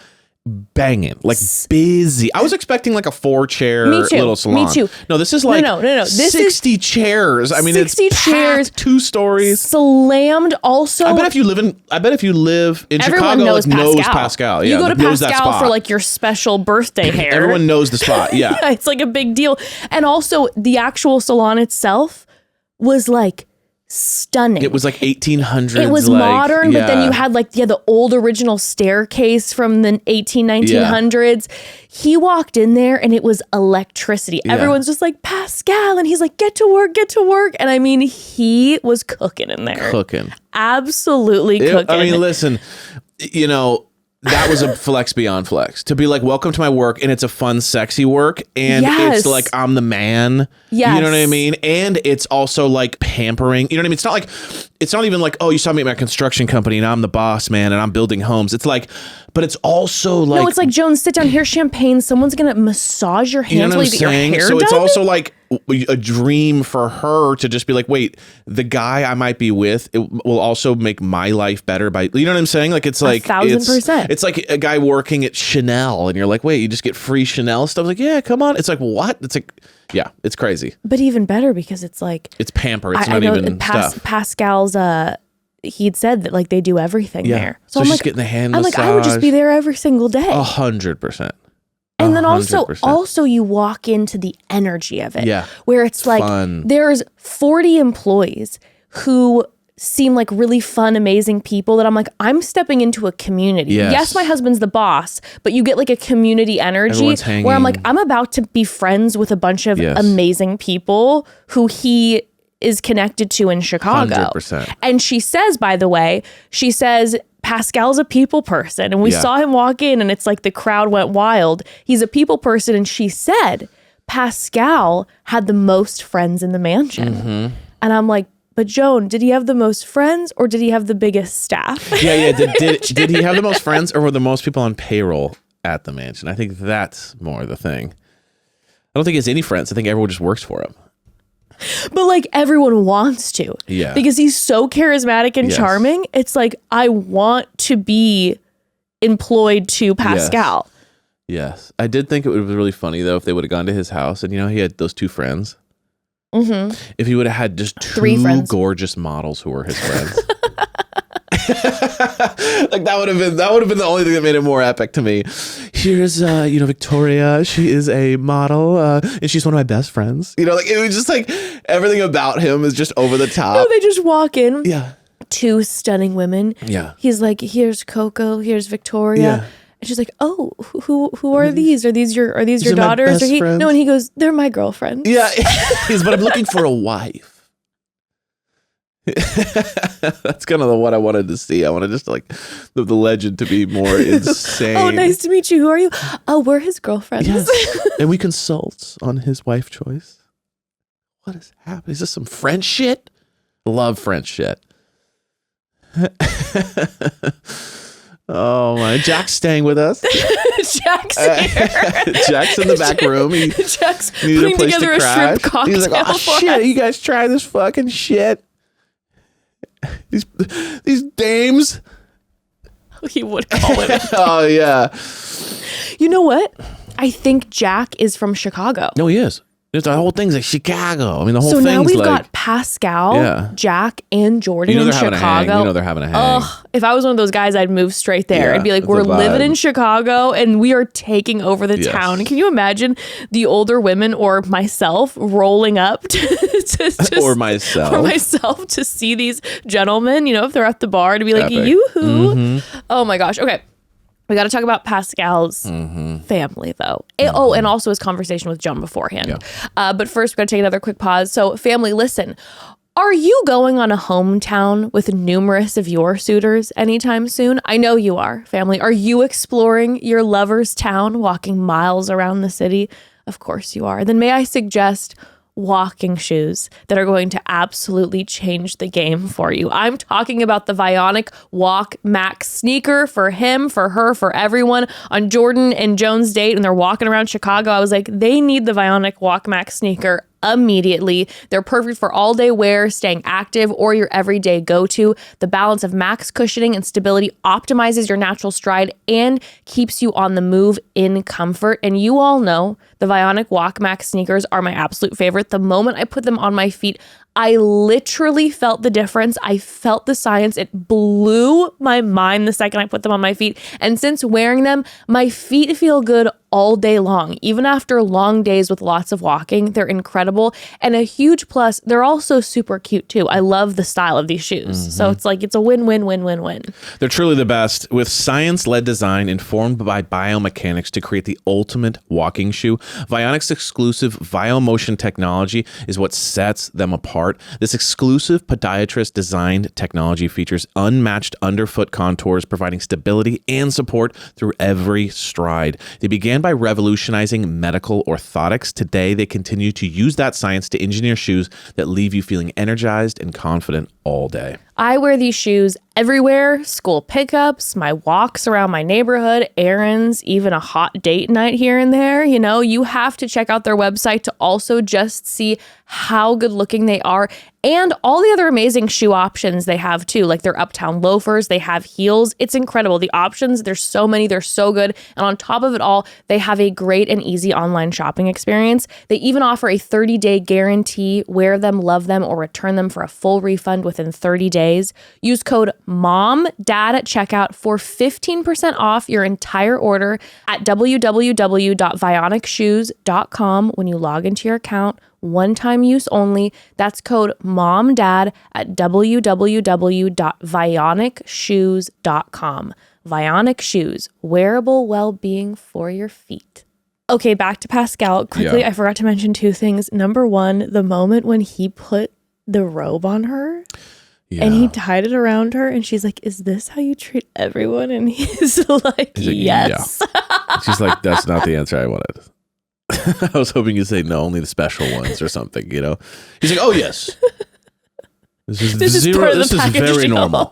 banging, like busy. I was expecting like a 4-chair little salon. Me too. No, this is like no. This 60 chairs. I mean, 60 it's chairs, packed, 2 stories. Slammed. Also, I bet if you live in everyone Chicago, knows knows Pascal. Pascal. You Yeah, go to knows that Pascal spot. for like your special birthday hair. Everyone knows the spot. Yeah. Yeah, it's like a big deal. And also, the actual salon itself was like stunning. It was like 1800s. It was like, modern, but then yeah. you had like the old original staircase from the 1900s. He walked in there and it was electricity. Yeah. Everyone's just like, Pascal, and he's like, get to work. And I mean, he was cooking in there. Cooking. Absolutely cooking. I mean, listen, you know, that was a flex beyond flex. To be like, welcome to my work, and it's a fun, sexy work, and Yes. it's like I'm the man. Yes. You know what I mean? And it's also like pampering. You know what I mean? It's not even like, oh, you saw me at my construction company and I'm the boss man and I'm building homes. It's like, but it's also like, no, it's like, Joan, sit down, here's champagne. Someone's going to massage your you know hands what while I'm you get your saying? hair So done. it's also like a dream for her to just be like, wait, the guy I might be with, it will also make my life better by, you know what I'm saying? Like, it's like 1,000%. It's like a guy working at Chanel and you're like, wait, you just get free Chanel stuff. Like, yeah, come on. It's like, what? It's like, yeah, it's crazy. But even better because it's like, It's pamper. It's I not know even stuff. Pascal's, he'd said that like they do everything Yeah. there. So I'm she's like, getting the hand I'm massage. like, I would just be there every single day. 100%. And then also 100%. you walk into the energy of it. Yeah. Where it's like Fun. there's 40 employees who seem like really fun, amazing people that I'm like, I'm stepping into a community. Yes. Yes, my husband's the boss, but you get like a community energy Everyone's where I'm like, hanging. I'm about to be friends with a bunch of Yes. amazing people who he is connected to in Chicago. 100%. And she says, by the way, Pascal's a people person. And we Yeah. saw him walk in and it's like the crowd went wild. He's a people person. And she said, Pascal had the most friends in the mansion. Mm-hmm. And I'm like, but Joan, did he have the most friends or did he have the biggest staff? Yeah. Did he have the most friends or were the most people on payroll at the mansion? I think that's more the thing. I don't think he has any friends. I think everyone just works for him. But like everyone wants to. Yeah. Because he's so charismatic and Yes. charming. It's like, I want to be employed to Pascal. Yes. I did think it would be really funny, though, if they would have gone to his house and, you know, he had those 2 friends. Mm-hmm. If he would have had just 3 2 friends. gorgeous models who were his friends. Like that would have been the only thing that made it more epic to me. Here's Victoria. She is a model and she's one of my best friends. You know, like it was just like everything about him is just over the top. No, they just walk in. Yeah. 2 stunning women. Yeah. He's like, here's Coco, here's Victoria. Yeah. And she's like, oh, who are these? Are these your These are my daughters? best friends. No, and he goes, they're my girlfriends. Yeah. But I'm looking for a wife. That's kind of what I wanted to see. I wanted just like the legend to be more insane. Oh, nice to meet you. Who are you? Oh, we're his girlfriends. Yes. And we consult on his wife choice. What is happening? Is this some French shit? Love French shit. Oh my! Jack's staying with us. Jack's here. Jack's in the back room. He Jack's needed putting place to together a cry. shrimp cocktail He's like, oh for shit! us. You guys try this fucking shit. These dames. He would call it. Oh yeah. You know what? I think Jack is from Chicago. No, he is. The whole thing's like Chicago. I mean, the whole So thing's now we've like. got Pascal, Yeah. Jack, and Jordan You know in they're having a hang. Chicago. You know they're having a hang. Ugh, if I was one of those guys, I'd move straight there. Yeah, I'd be like, it's we're a vibe. living in Chicago and we are taking over the Yes. town. Can you imagine the older women or myself rolling up to Or myself. or myself to see these gentlemen, you know, if they're at the bar to be like, Epic. yoo-hoo. Mm-hmm. Oh my gosh. Okay. We got to talk about Pascal's family, though. Oh, and also his conversation with Joan beforehand. Yeah. But first, we're going to take another quick pause. So, family, listen. Are you going on a hometown with numerous of your suitors anytime soon? I know you are, family. Are you exploring your lover's town, walking miles around the city? Of course you are. Then may I suggest walking shoes that are going to absolutely change the game for you. I'm talking about the Vionic Walk Max sneaker for him, for her, for everyone. On Jordan and Joan's date, and they're walking around Chicago, I was like, they need the Vionic Walk Max sneaker immediately. They're perfect for all day wear, staying active, or your everyday go-to. The balance of max cushioning and stability optimizes your natural stride and keeps you on the move in comfort. And you all know the Vionic Walk Max sneakers are my absolute favorite. The moment I put them on my feet, I literally felt the difference. I felt the science. It blew my mind the second I put them on my feet. And since wearing them, my feet feel good all day long. Even after long days with lots of walking, they're incredible. And a huge plus, they're also super cute too. I love the style of these shoes. So it's like, it's a win-win-win-win-win. They're truly the best, with science-led design informed by biomechanics to create the ultimate walking shoe. Vionic's exclusive VioMotion technology is what sets them apart. This exclusive podiatrist-designed technology features unmatched underfoot contours, providing stability and support through every stride. They began by revolutionizing medical orthotics. Today, they continue to use that science to engineer shoes that leave you feeling energized and confident all day. I wear these shoes everywhere: school pickups, my walks around my neighborhood, errands, even a hot date night here and there. You know, you have to check out their website to also just see how good looking they are and all the other amazing shoe options they have too, like their Uptown loafers, they have heels. It's incredible. The options, there's so many, they're so good. And on top of it all, they have a great and easy online shopping experience. They even offer a 30-day guarantee. Wear them, love them, or return them for a full refund within 30 days. Use code MOMDAD at checkout for 15% off your entire order at www.vionicshoes.com when you log into your account. One-time use only. That's code MOMDAD at www.vionicshoes.com. Vionic Shoes, wearable well-being for your feet. Okay, back to Pascal. Quickly, Yeah. I forgot to mention two things. Number one, the moment when he put the robe on her and he tied it around her and she's like, "Is this how you treat everyone?" And he's like, "Yes." Yeah. She's like, "That's not the answer I wanted." I was hoping you'd say no, only the special ones or something, you know? He's like, "Oh, yes. This is part of the this is package very deal." normal."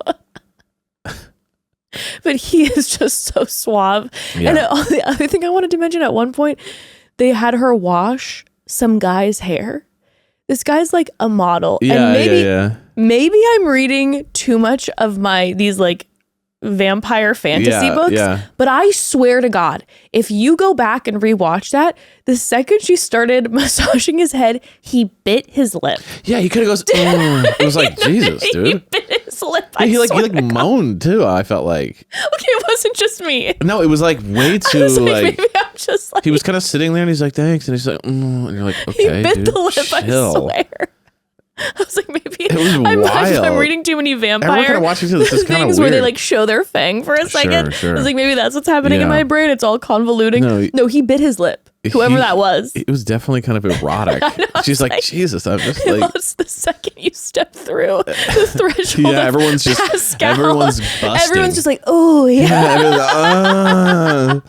But he is just so suave. Yeah. And the other thing I wanted to mention, at one point, they had her wash some guy's hair. This guy's like a model. Yeah, and maybe I'm reading too much of these like vampire fantasy books. Yeah. But I swear to God, if you go back and rewatch that, the second she started massaging his head, he bit his lip. Yeah, he kind of goes, it was like, Jesus, dude. He bit his lip. Yeah, he like moaned too, I felt like. Okay, it wasn't just me. No, it was like way too like maybe I'm just like, he was kind of sitting there and he's like, "Thanks," and he's like, and you're like, "Okay, he bit dude, the lip, chill." I swear. I was like, maybe It was I'm wild. reading too many Everyone vampire kind of watching too. This is kind of things weird. where they like show their fang for a second. Sure. I was like, maybe that's what's happening in Yeah. my brain. It's all convoluting. No, he bit his lip. Whoever that was. It was definitely kind of erotic. She's like, Jesus, I'm just like, It's the second you step through the threshold. yeah, of everyone's just, Pascal. everyone's busting. Everyone's just like, oh yeah.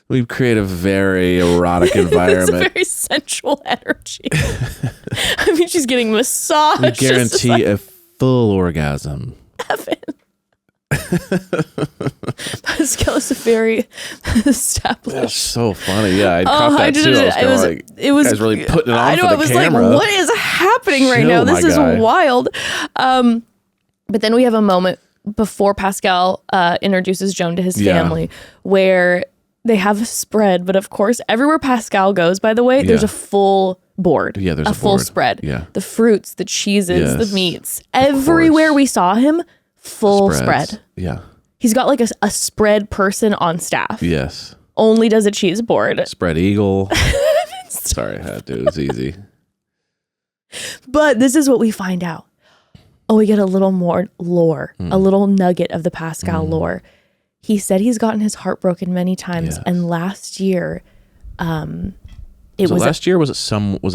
We create a very erotic It's environment. a very sensual energy. I mean, she's getting massaged. We It's just guarantee like, a full orgasm. heaven. Pascal is a very That's established. so funny. Yeah, I caught that too. I was guys really putting it on I know. for I the was camera. like, what is happening right Chill, now? This my is guy. wild. But then we have a moment before Pascal introduces Joan to his family where they have a spread. But of course, everywhere Pascal goes, by the way, there's a full board. Yeah, there's a full board. spread. Yeah. The fruits, the cheeses, the Yes. meats. Everywhere we saw him, full Spreads. spread. Yeah. He's got like a spread person on staff. Yes. Only does a cheese board. Spread eagle. Sorry, I had to. It's easy. But this is what we find out. Oh, we get a little more lore, a little nugget of the Pascal lore. He said he's gotten his heart broken many times. Yes. And last year, Was it last year? Or was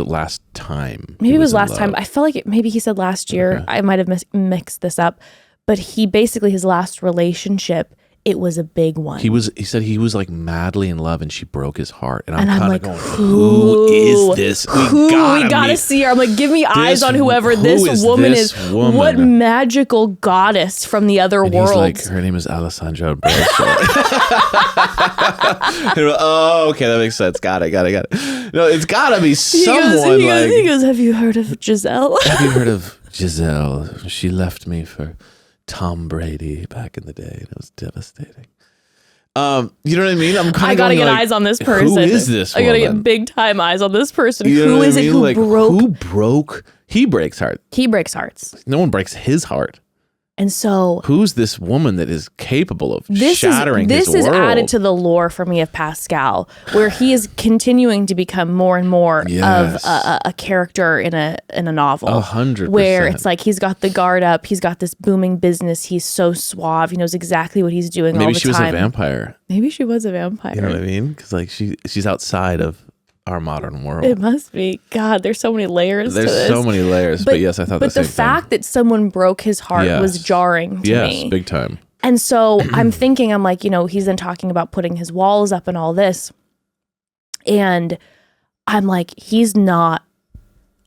it last time? Maybe it was last time. I felt like maybe he said last year. Okay. I might have mixed this up. But he basically, his last relationship it was a big one. He said he was like madly in love and she broke his heart. And I'm I'm kind like, of going, who is this? We gotta see her. I'm like, give me eyes on whoever this woman is. What magical goddess from the other world? He's like, her name is Alessandra Bracho. Oh, okay, that makes sense. Got it. No, it's gotta be someone he goes, have you heard of Giselle? Have you heard of Giselle? She left me for Tom Brady back in the day, and it was devastating. You know what I mean? I gotta get eyes on this person. Who is this woman? I gotta get big time eyes on this person. You know who is it who broke? Who broke? He breaks heart. He breaks hearts. No one breaks his heart. And so, who's this woman that is capable of shattering his world? This is added to the lore for me of Pascal, where he is continuing to become more and more of a character in a novel. 100%. Where it's like he's got the guard up, he's got this booming business, he's so suave, he knows exactly what he's doing all the time. Maybe she was a vampire. Maybe she was a vampire. You know what I mean? Because like she's outside of our modern world. It must be. God, there's so many layers to this. There's so many layers, but yes, I thought the same thing. But the fact that someone broke his heart was jarring to me. Yes, big time. And so I'm like, he's then talking about putting his walls up and all this. And I'm like, he's not,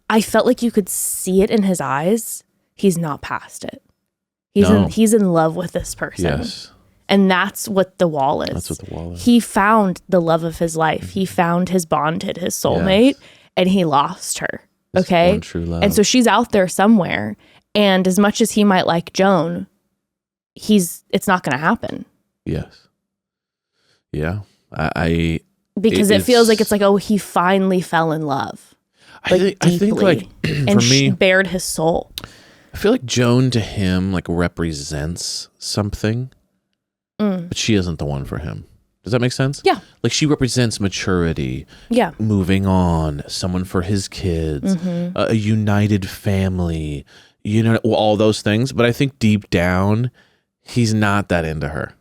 I felt like you could see it in his eyes. He's not past it. He's in love with this person. Yes. And that's what the wall is. That's what the wall is. He found the love of his life. He found his bonded, his soulmate, and he lost her. Okay? One true love. And so she's out there somewhere. And as much as he might like Joan, it's not going to happen. Yes. Yeah. Because it feels like it's like, oh, he finally fell in love. I think like and for me, bared his soul. I feel like Joan to him like represents something. But she isn't the one for him. Does that make sense? Yeah. Like she represents maturity. Yeah. Moving on. Someone for his kids. A united family. All those things. But I think deep down, he's not that into her.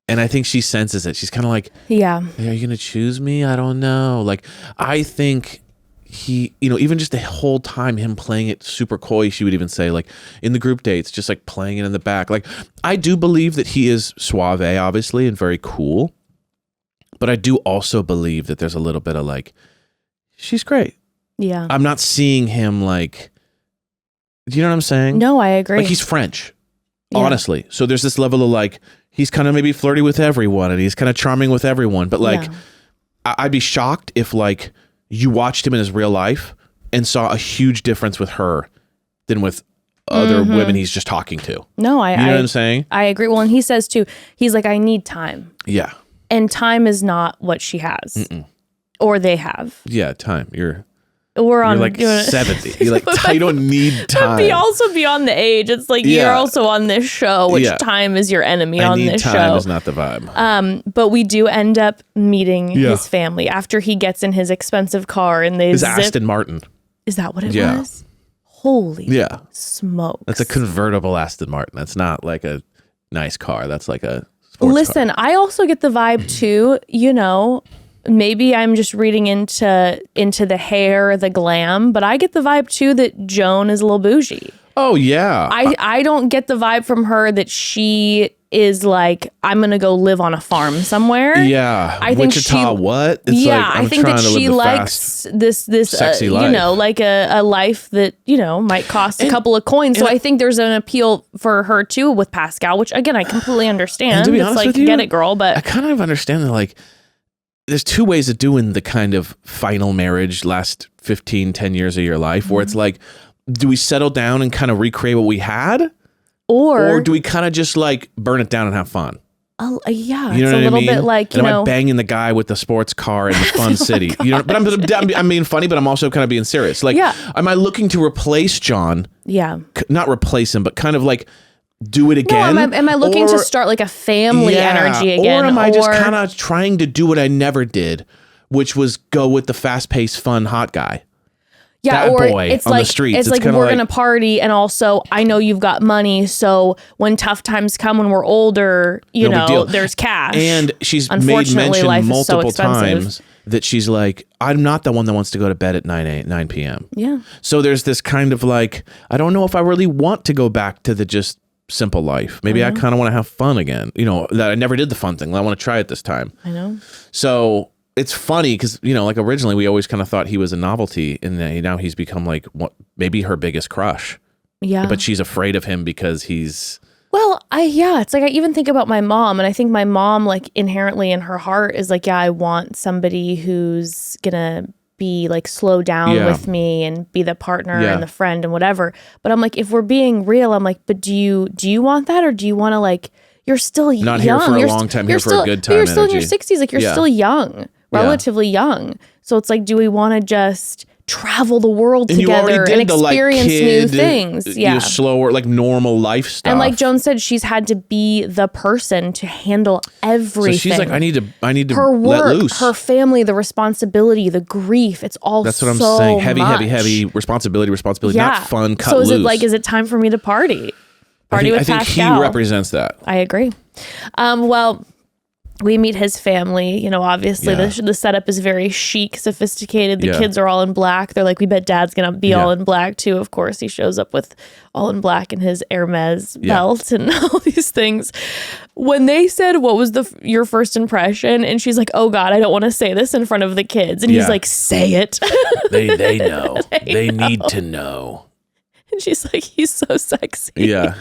And I think she senses it. She's kind of like, yeah, are you going to choose me? I don't know. Like, I think he, even just the whole time him playing it super coy, she would even say, like, in the group dates, just like playing it in the back. Like, I do believe that he is suave, obviously, and very cool. But I do also believe that there's a little bit of like, she's great. Yeah. I'm not seeing him like, do you know what I'm saying? No, I agree. Like, he's French, honestly. So there's this level of like, he's kind of maybe flirty with everyone and he's kind of charming with everyone. But like, I'd be shocked if like, you watched him in his real life and saw a huge difference with her than with other women he's just talking to. No, you know what I'm saying? I agree. Well, and he says too, he's like, I need time. Yeah. And time is not what she has. Or they have. Yeah, time. You're like 70. You're like, I don't need time. But also beyond the age. It's like you're also on this show, which time is your enemy on this show. Time is not the vibe. But we do end up meeting his family after he gets in his expensive car and they His Aston Martin. Is that what it was? Holy smokes. That's a convertible Aston Martin. That's not like a nice car. That's like a sports car. I also get the vibe too, maybe I'm just reading into the hair, the glam, but I get the vibe too that Joan is a little bougie. Oh yeah. I don't get the vibe from her that she is like, I'm gonna go live on a farm somewhere. Yeah. I think Wichita, what? It's I think that she likes this sexy life. like a life that, might cost a couple of coins. So I think there's an appeal for her too with Pascal, which again, I completely understand. To be it's honest like, with you, get it, girl, but I kind of understand that like, there's two ways of doing the kind of final marriage last 15, 10 years of your life where it's like, do we settle down and kind of recreate what we had? Or do we kind of just like burn it down and have fun? Yeah, you know it's a little I mean? bit like, am I banging the guy with the sports car in the fun city? But I'm being funny, but I'm also kind of being serious. Like, am I looking to replace John? Yeah. Not replace him, but kind of like, do it again? No, am I looking to start like a family energy again? Or am I just kind of trying to do what I never did, which was go with the fast-paced, fun, hot guy? Yeah, that or boy it's on like the streets. it's like we're gonna party, and also I know you've got money, so when tough times come when we're older, there's cash. And she's made mention multiple times that she's like, I'm not the one that wants to go to bed at 9 p.m. Yeah. So there's this kind of like, I don't know if I really want to go back to the just simple life. Maybe I kind of want to have fun again. That I never did the fun thing. I want to try it this time. I know. So it's funny because, like originally we always kind of thought he was a novelty, and then now he's become like maybe her biggest crush. Yeah. But she's afraid of him because he's... Well, it's like I even think about my mom, and I think my mom, like inherently in her heart is like, I want somebody who's gonna be like slow down with me and be the partner and the friend and whatever. But I'm like, if we're being real, I'm like, but do you want that, or do you want to like, you're still not young. here for a long time, here for a good time. But you're still energy. in your 60s, like you're still young, relatively young. So it's like, do we want to just travel the world together and experience new things? Slower, like normal life stuff. And like Joan said, she's had to be the person to handle everything. So she's like, I need to her work, let loose. Her family, the responsibility, the grief. It's all that's what I'm so saying. Heavy, much. heavy responsibility. Not fun. Cut so loose. Is it time for me to party? Party with Pascal. I think he represents that. I agree. Well, we meet his family. Obviously the setup is very chic, sophisticated. The kids are all in black. They're like, we bet Dad's gonna be all in black too. Of course, he shows up with all in black and his Hermes belt and all these things. When they said, what was your first impression? And she's like, oh God, I don't want to say this in front of the kids. And he's like, say it. They know. They need to know. And she's like, he's so sexy. Yeah.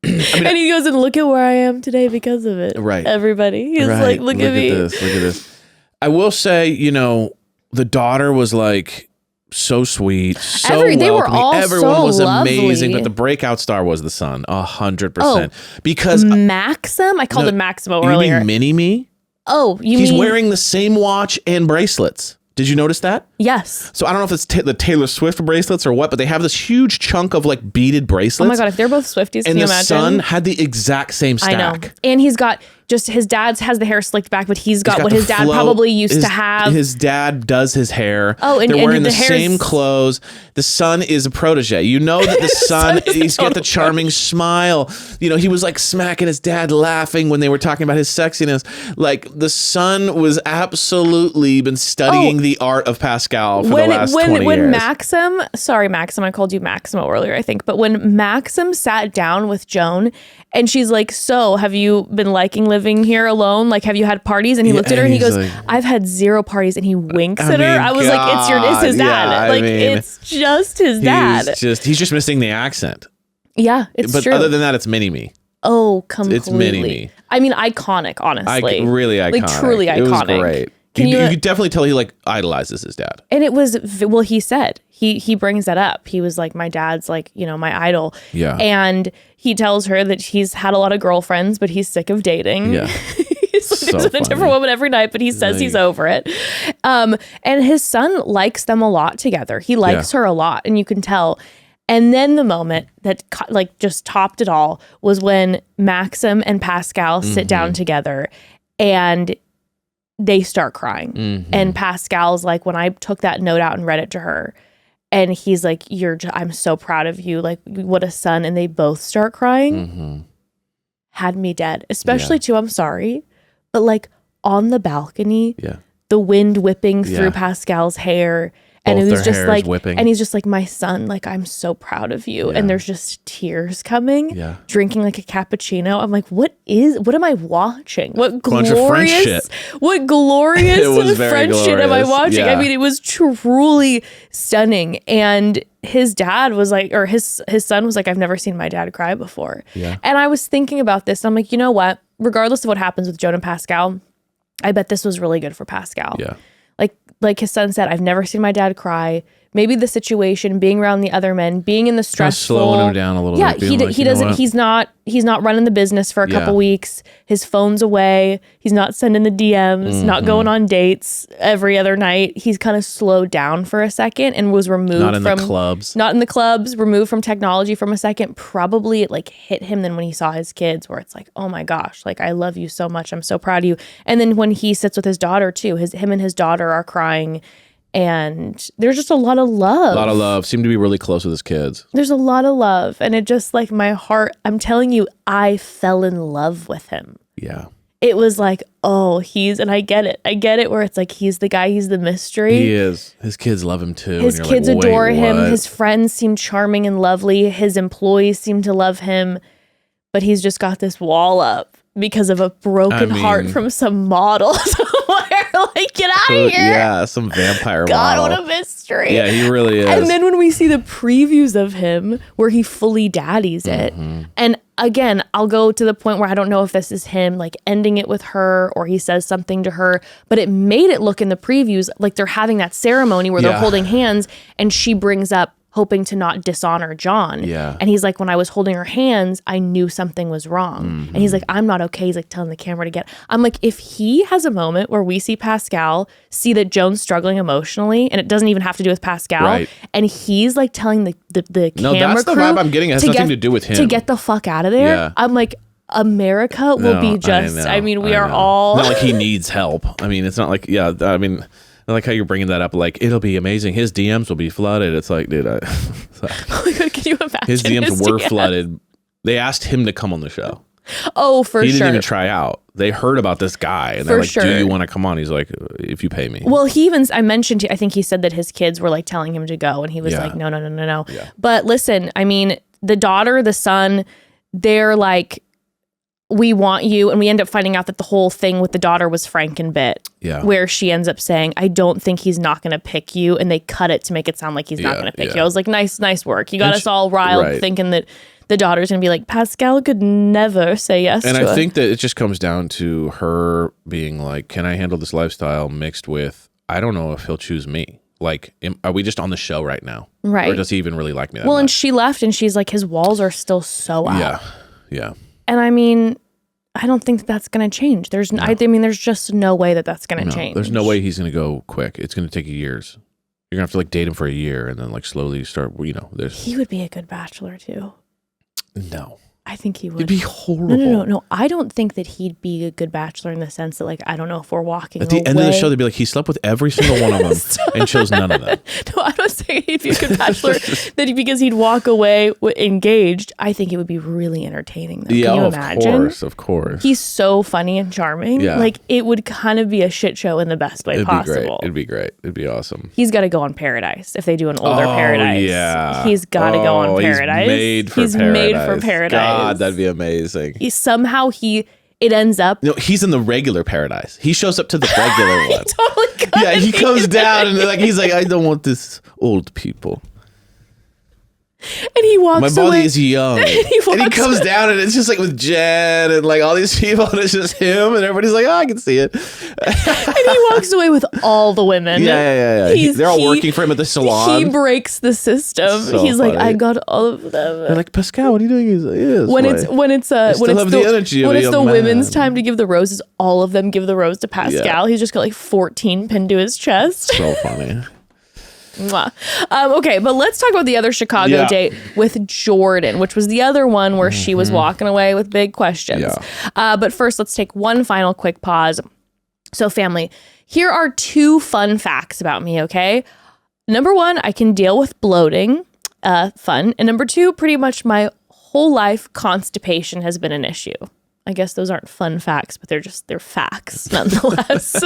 And he goes, and look at where I am today because of it. Right. Everybody. He's like, look at me. Look at this. I will say, the daughter was like so sweet, so they were all everyone so was lovely. amazing, but the breakout star was the son, 100%. Oh, because Maxim? I called him Maximo earlier. You mean Mini-Me? Oh, He's wearing the same watch and bracelets. Did you notice that? Yes. So I don't know if it's the Taylor Swift bracelets or what, but they have this huge chunk of like beaded bracelets. Oh my God, if they're both Swifties, can you imagine? And the son had the exact same stack. I know. And he's got his dad's has the hair slicked back, but he's got what his dad probably used to have. His dad does his hair. Oh, and they're wearing the same clothes. The son is a protege. That the son, he's got the charming smile. He was like smacking his dad, laughing when they were talking about his sexiness. Like the son was absolutely been studying the art of Pascal for the last 20 years. When Maxim, I called you Maximo earlier, I think, but when Maxim sat down with Joan and she's like, so have you been liking living here alone? Like, have you had parties? And he looked at her and he goes, like, I've had 0 parties. And he winks at her. I was like, it's his dad. It's just his dad. He's just missing the accent. Yeah, it's true. But other than that, it's Mini-Me. Oh, completely. It's Mini-Me. I mean, iconic, honestly. Really iconic. Like, truly iconic. It was great. You could definitely tell he like idolizes his dad. And it was, well, he said, he brings that up. He was like, my dad's like, my idol. Yeah. And he tells her that he's had a lot of girlfriends, but he's sick of dating. Yeah. He's with a different woman every night, but he says he's over it. And his son likes them a lot together. He likes her a lot, and you can tell. And then the moment that like just topped it all was when Maxim and Pascal sit down together and they start crying. Mm-hmm. And Pascal's like, when I took that note out and read it to her, and he's like, I'm so proud of you. Like, what a son. And they both start crying. Mm-hmm. Had me dead. Especially too, I'm sorry, but like on the balcony, the wind whipping through Pascal's hair. And it was just like, whipping. And he's just like, my son, like, I'm so proud of you. And there's just tears coming, drinking like a cappuccino. I'm like, what am I watching? What glorious French shit am I watching? I mean, it was truly stunning. And his dad was like, or his son was like, I've never seen my dad cry before. Yeah. And I was thinking about this. I'm like, you know what? Regardless of what happens with Joan and Pascal, I bet this was really good for Pascal. Yeah. Like his son said, I've never seen my dad cry. Maybe the situation, being around the other men, being in the stressful, slowing him down a little bit. Yeah, he doesn't. He's not running the business for a couple weeks. His phone's away. He's not sending the DMs. Not going on dates every other night. He's kind of slowed down for a second and was removed Not in the clubs. Removed from technology from a second. Probably it like hit him then when he saw his kids, where it's like, oh my gosh, like I love you so much. I'm so proud of you. And then when he sits with his daughter too, him and his daughter are crying. And there's just a lot of love. Seemed to be really close with his kids. There's a lot of love. And it just like my heart, I'm telling you, I fell in love with him. Yeah. it was like, oh, and I get it where it's like, he's the guy, he's the mystery. He is. His kids love him too. His and you're kids like, adore "Wait, him. what?" His friends seem charming and lovely. His employees seem to love him, but he's just got this wall up because of a broken heart from some model somewhere. Like, get out of here. Yeah, some vampire God, model. what a mystery. Yeah, he really is. And then when we see the previews of him where he fully daddies it, and again, I'll go to the point where I don't know if this is him like ending it with her or he says something to her, but it made it look in the previews like they're having that ceremony where they're holding hands and she brings up hoping to not dishonor John. Yeah. And he's like, when I was holding her hands, I knew something was wrong. And he's like, I'm not okay. He's like telling the camera to get. I'm like, if he has a moment where we see Pascal see that Joan's struggling emotionally, and it doesn't even have to do with Pascal, Right. and he's like telling the No, camera that's the crew vibe I'm getting. It has nothing to do with him. to get the fuck out of there. Yeah. I'm like, America will be just, I mean, we are all. Not like he needs help. I mean, it's not like, I mean, I like how you're bringing that up. Like, it'll be amazing. His DMs will be flooded. It's like, dude, Oh my God, can you imagine? his DMs were flooded. They asked him to come on the show. Oh, for He sure. didn't even try out. They heard about this guy and For they're like, sure. do you want to come on? He's like, if you pay me. Well, I mentioned, I think he said that his kids were like telling him to go, and he was like, no. Yeah. But listen, I mean, the daughter, the son, they're like, we want you. And we end up finding out that the whole thing with the daughter was Frankenbit. Yeah. Where she ends up saying, I don't think he's not going to pick you. And they cut it to make it sound like he's not going to pick you. I was like, nice work. You got us all riled thinking that the daughter's going to be like, Pascal could never say yes And to I her. think that it just comes down to her being like, can I handle this lifestyle mixed with, I don't know if he'll choose me. Like, are we just on the show right now? Right. Or does he even really like me that Well, much? and she left and she's like, his walls are still so up. Yeah. Yeah. And I mean, I don't think that's going to change. I mean, there's just no way that that's going to change. There's no way he's going to go quick. It's going to take years. You're going to have to like date him for a year and then like slowly start, He would be a good bachelor too. No. I think he would. It'd be horrible. No. I don't think that he'd be a good bachelor in the sense that, like, I don't know if we're walking At the end of the show, they'd be like, he slept with every single one of them and chose none of them. No, I'm not saying he'd be a good bachelor because he'd walk away engaged. I think it would be really entertaining, though. Can you imagine? Of course. He's so funny and charming. Yeah. Like, it would kind of be a shit show in the best way possible. It'd be great. It'd be awesome. He's got to go on Paradise if they do an older Paradise. Yeah. He's got to go on Paradise. He's made for Paradise. God, God, that'd be amazing. It ends up. No, he's in the regular Paradise. He shows up to the regular one. Totally. He comes down and he's like, I don't want this old people. And he walks My body away. is young. And he comes down and it's just like with Jen and like all these people and it's just him and everybody's like, oh, I can see it. And he walks away with all the women. Yeah. They're all working for him at the salon. He breaks the system. So He's like, funny. I got all of them. They're like, Pascal, what are you doing? He's like, yes, when it's the man. women's time to give the roses, all of them give the rose to Pascal. He's just got like 14 pinned to his chest. So funny. Mwah. Okay, but let's talk about the other Chicago date with Jordan, which was the other one where she was walking away with big questions. But first, let's take one final quick pause. So, family, here are 2 fun facts about me, okay? Number 1, I can deal with bloating. Fun. And number 2, pretty much my whole life, constipation has been an issue. I guess those aren't fun facts, but they're facts nonetheless.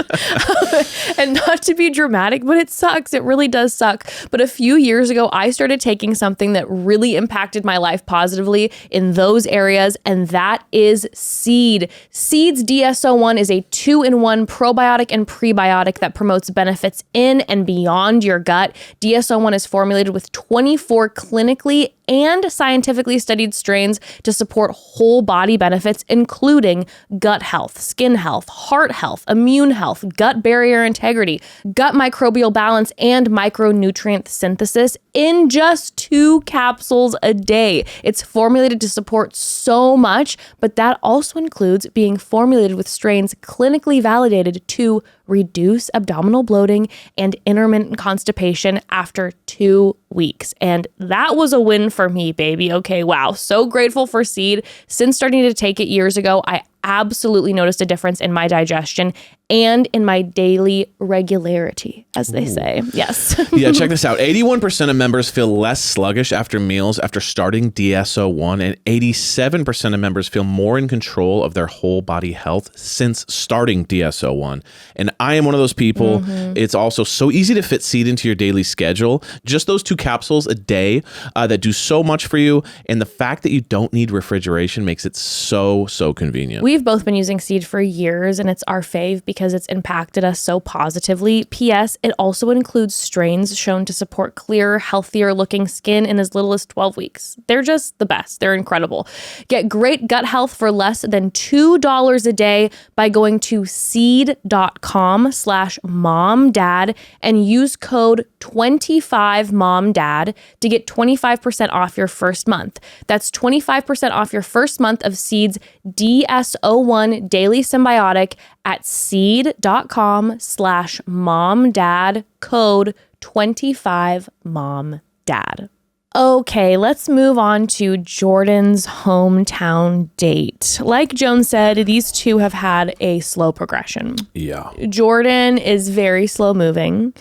And not to be dramatic, but it sucks. It really does suck. But a few years ago, I started taking something that really impacted my life positively in those areas, and that is seed. Seed's DSO1 is a 2-in-1 probiotic and prebiotic that promotes benefits in and beyond your gut. DSO1 is formulated with 24 clinically and scientifically studied strains to support whole body benefits, including gut health, skin health, heart health, immune health, gut barrier integrity, gut microbial balance, and micronutrient synthesis in just 2 capsules a day. It's formulated to support so much, but that also includes being formulated with strains clinically validated to reduce abdominal bloating and intermittent constipation after 2 weeks. And that was a win for me, baby. Okay, wow. So grateful for Seed. Since starting to take it years ago, I absolutely noticed a difference in my digestion and in my daily regularity, as they say. Yes. Yeah, check this out. 81% of members feel less sluggish after meals after starting DSO1, and 87% of members feel more in control of their whole body health since starting DSO1. And I am one of those people. It's also so easy to fit Seed into your daily schedule. Just those 2 capsules a day that do so much for you. And the fact that you don't need refrigeration makes it so convenient. We've both been using Seed for years, and it's our fave because it's impacted us so positively. P.S. It also includes strains shown to support clearer, healthier looking skin in as little as 12 weeks. They're just the best. They're incredible. Get great gut health for less than $2 a day by going to seed.com/momdad and use code 25momdad to get 25% off your first month. That's 25% off your first month of Seed's DSO1 Daily Symbiotic at seed.com/momdad, code 25momdad. Okay, let's move on to Jordan's hometown date. Like Joan said, these two have had a slow progression. Yeah. Jordan is very slow moving.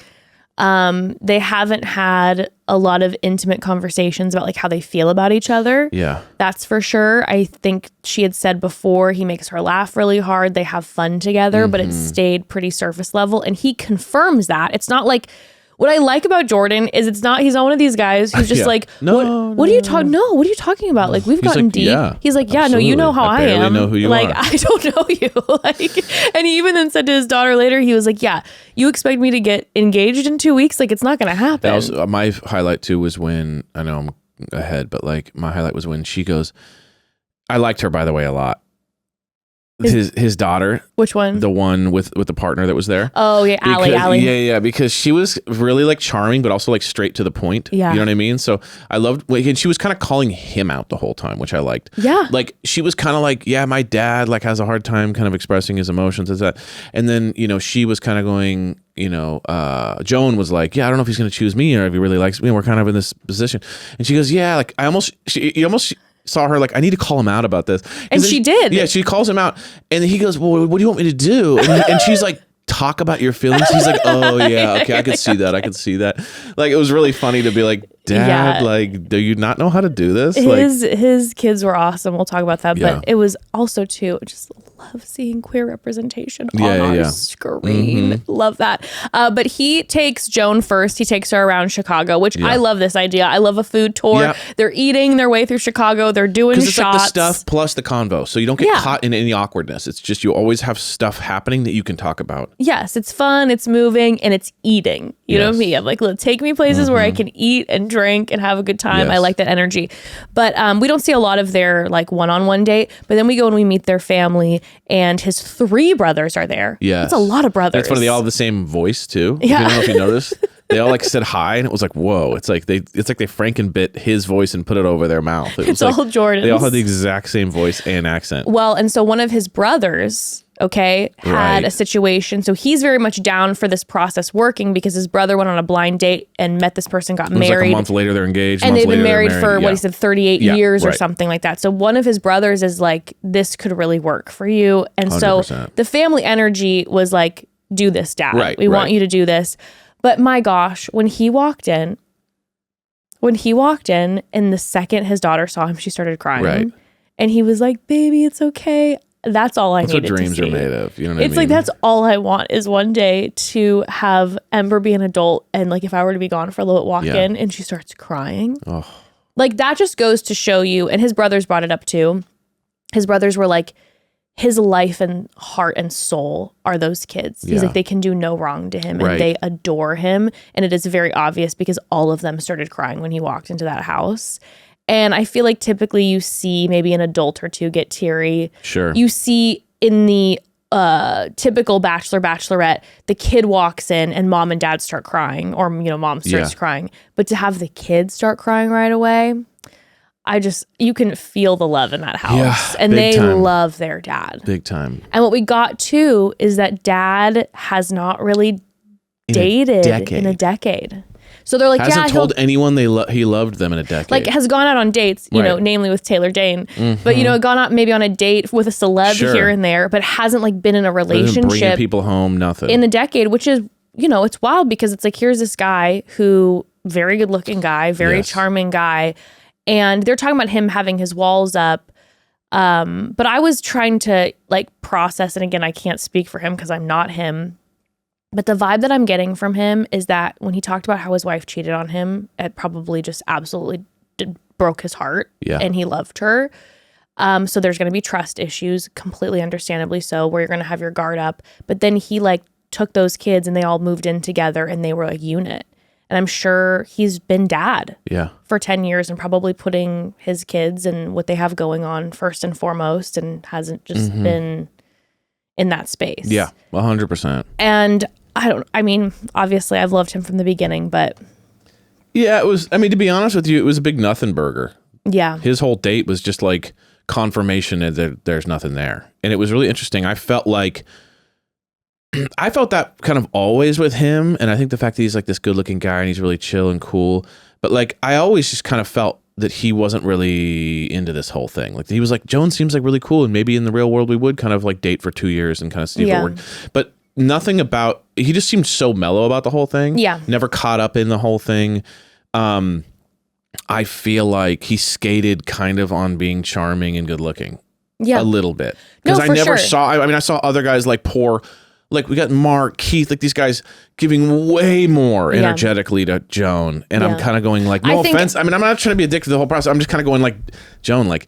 They haven't had a lot of intimate conversations about like how they feel about each other. Yeah. That's for sure. I think she had said before he makes her laugh really hard. They have fun together, but it stayed pretty surface level. And he confirms that. It's not like, what I like about Jordan is he's not one of these guys who's just like, what are you talking? No, what are you talking about? Like, we've gotten deep. Yeah, he's like, yeah, absolutely. no, you know how I am. I barely know who you like, are. I don't know you. Like, and he even then said to his daughter later, he was like, yeah, you expect me to get engaged in 2 weeks? Like, it's not going to happen. That was my highlight too, was when, I know I'm ahead, but like my highlight was when she goes, I liked her, by the way, a lot. His daughter. Which one? The one with the partner that was there. Oh yeah, Allie. Yeah, because she was really like charming, but also like straight to the point. Yeah. You know what I mean? So I loved, and she was kind of calling him out the whole time, which I liked. Yeah. Like she was kind of like, yeah, my dad like has a hard time kind of expressing his emotions as that. And then, she was kind of going, Joan was like, yeah, I don't know if he's going to choose me or if he really likes me. We're kind of in this position. And she goes, yeah, like you almost saw her like, I need to call him out about this. And she did. Yeah, she calls him out. And he goes, well, what do you want me to do? And she's like, talk about your feelings. He's like, oh yeah, okay, I could see that. Like, it was really funny to be like, Dad, like, do you not know how to do this? His kids were awesome. We'll talk about that. Yeah. But it was also too, just love seeing queer representation on our screen. Love that. But he takes Joan first. He takes her around Chicago, which I love this idea. I love a food tour. Yeah. They're eating their way through Chicago. They're doing shots. Because it's like the stuff plus the convo. So you don't get caught in any awkwardness. It's just, you always have stuff happening that you can talk about. Yes, it's fun, it's moving, and it's eating. You know me. I'm like, take me places where I can eat and drink and have a good time. I like that energy. But we don't see a lot of their like one-on-one date. But then we go and we meet their family, and his 3 brothers are there. Yeah, that's a lot of brothers. That's funny. They all have the same voice too. Yeah. I don't know if you noticed. They all like said hi, and it was like, whoa! It's like they Frankenbit his voice and put it over their mouth. It's like, all Jordan's. They all had the exact same voice and accent. Well, and so one of his brothers, had a situation. So he's very much down for this process working because his brother went on a blind date and met this person, got married. Like a month later, they're engaged. And they've been married for what he said, 38 years or something like that. So one of his brothers is like, this could really work for you. And 100%. So the family energy was like, do this, Dad. We want you to do this. But my gosh, when he walked in, and the second his daughter saw him, she started crying. Right. And he was like, baby, it's okay. That's all I needed to see. That's what dreams are made of. You know what I mean? It's like, that's all I want is one day to have Ember be an adult. And like, if I were to be gone for a little bit, walk in and she starts crying. Oh. Like, that just goes to show you. And his brothers brought it up too. His brothers were like, his life and heart and soul are those kids. He's like, they can do no wrong to him and they adore him. And it is very obvious because all of them started crying when he walked into that house. And I feel like typically you see maybe an adult or two get teary. Sure. You see in the typical Bachelorette, the kid walks in and mom and dad start crying, or mom starts crying. But to have the kids start crying right away, you can feel the love in that house. And they love their dad. Big time. And what we got too is that dad has not really dated in a decade. So they're like, Hasn't yeah, told anyone he loved them in a decade. like has gone out on dates, you know, namely with Taylor Dane, but you know, gone out maybe on a date with a celeb here and there, but hasn't like been in a relationship, bringing people home, nothing in a decade, which is, you know, it's wild because it's like, here's this guy who very good looking guy, very charming guy. And they're talking about him having his walls up. But I was trying to like process, and again, I can't speak for him because I'm not him. But the vibe that I'm getting from him is that when he talked about how his wife cheated on him, it probably just absolutely broke his heart. Yeah. And he loved her. So there's going to be trust issues, completely understandably so, where you're going to have your guard up. But then he like took those kids and they all moved in together and they were a unit. And I'm sure he's been dad for 10 years and probably putting his kids and what they have going on first and foremost, and hasn't just been in that space. Yeah, 100%. And I mean, obviously I've loved him from the beginning, but. Yeah, it was, I mean, to be honest with you, it was a big nothing burger. Yeah. His whole date was just like confirmation that there's nothing there. And it was really interesting. I felt that kind of always with him. And I think the fact that he's like this good looking guy and he's really chill and cool. But like, I always just kind of felt that he wasn't really into this whole thing. Like he was like, Joan seems like really cool. And maybe in the real world, we would kind of like date for 2 years and kind of see if it worked. But nothing about, he just seemed so mellow about the whole thing. Yeah. Never caught up in the whole thing. I feel like he skated kind of on being charming and good looking. Yeah. A little bit. Because I never saw, I mean, I saw other guys like pour. Like we got Mark, Keith, like these guys giving way more energetically to Joan. And I'm kind of going like, no offense. I mean, I'm not trying to be addicted to the whole process. I'm just kind of going like, Joan, like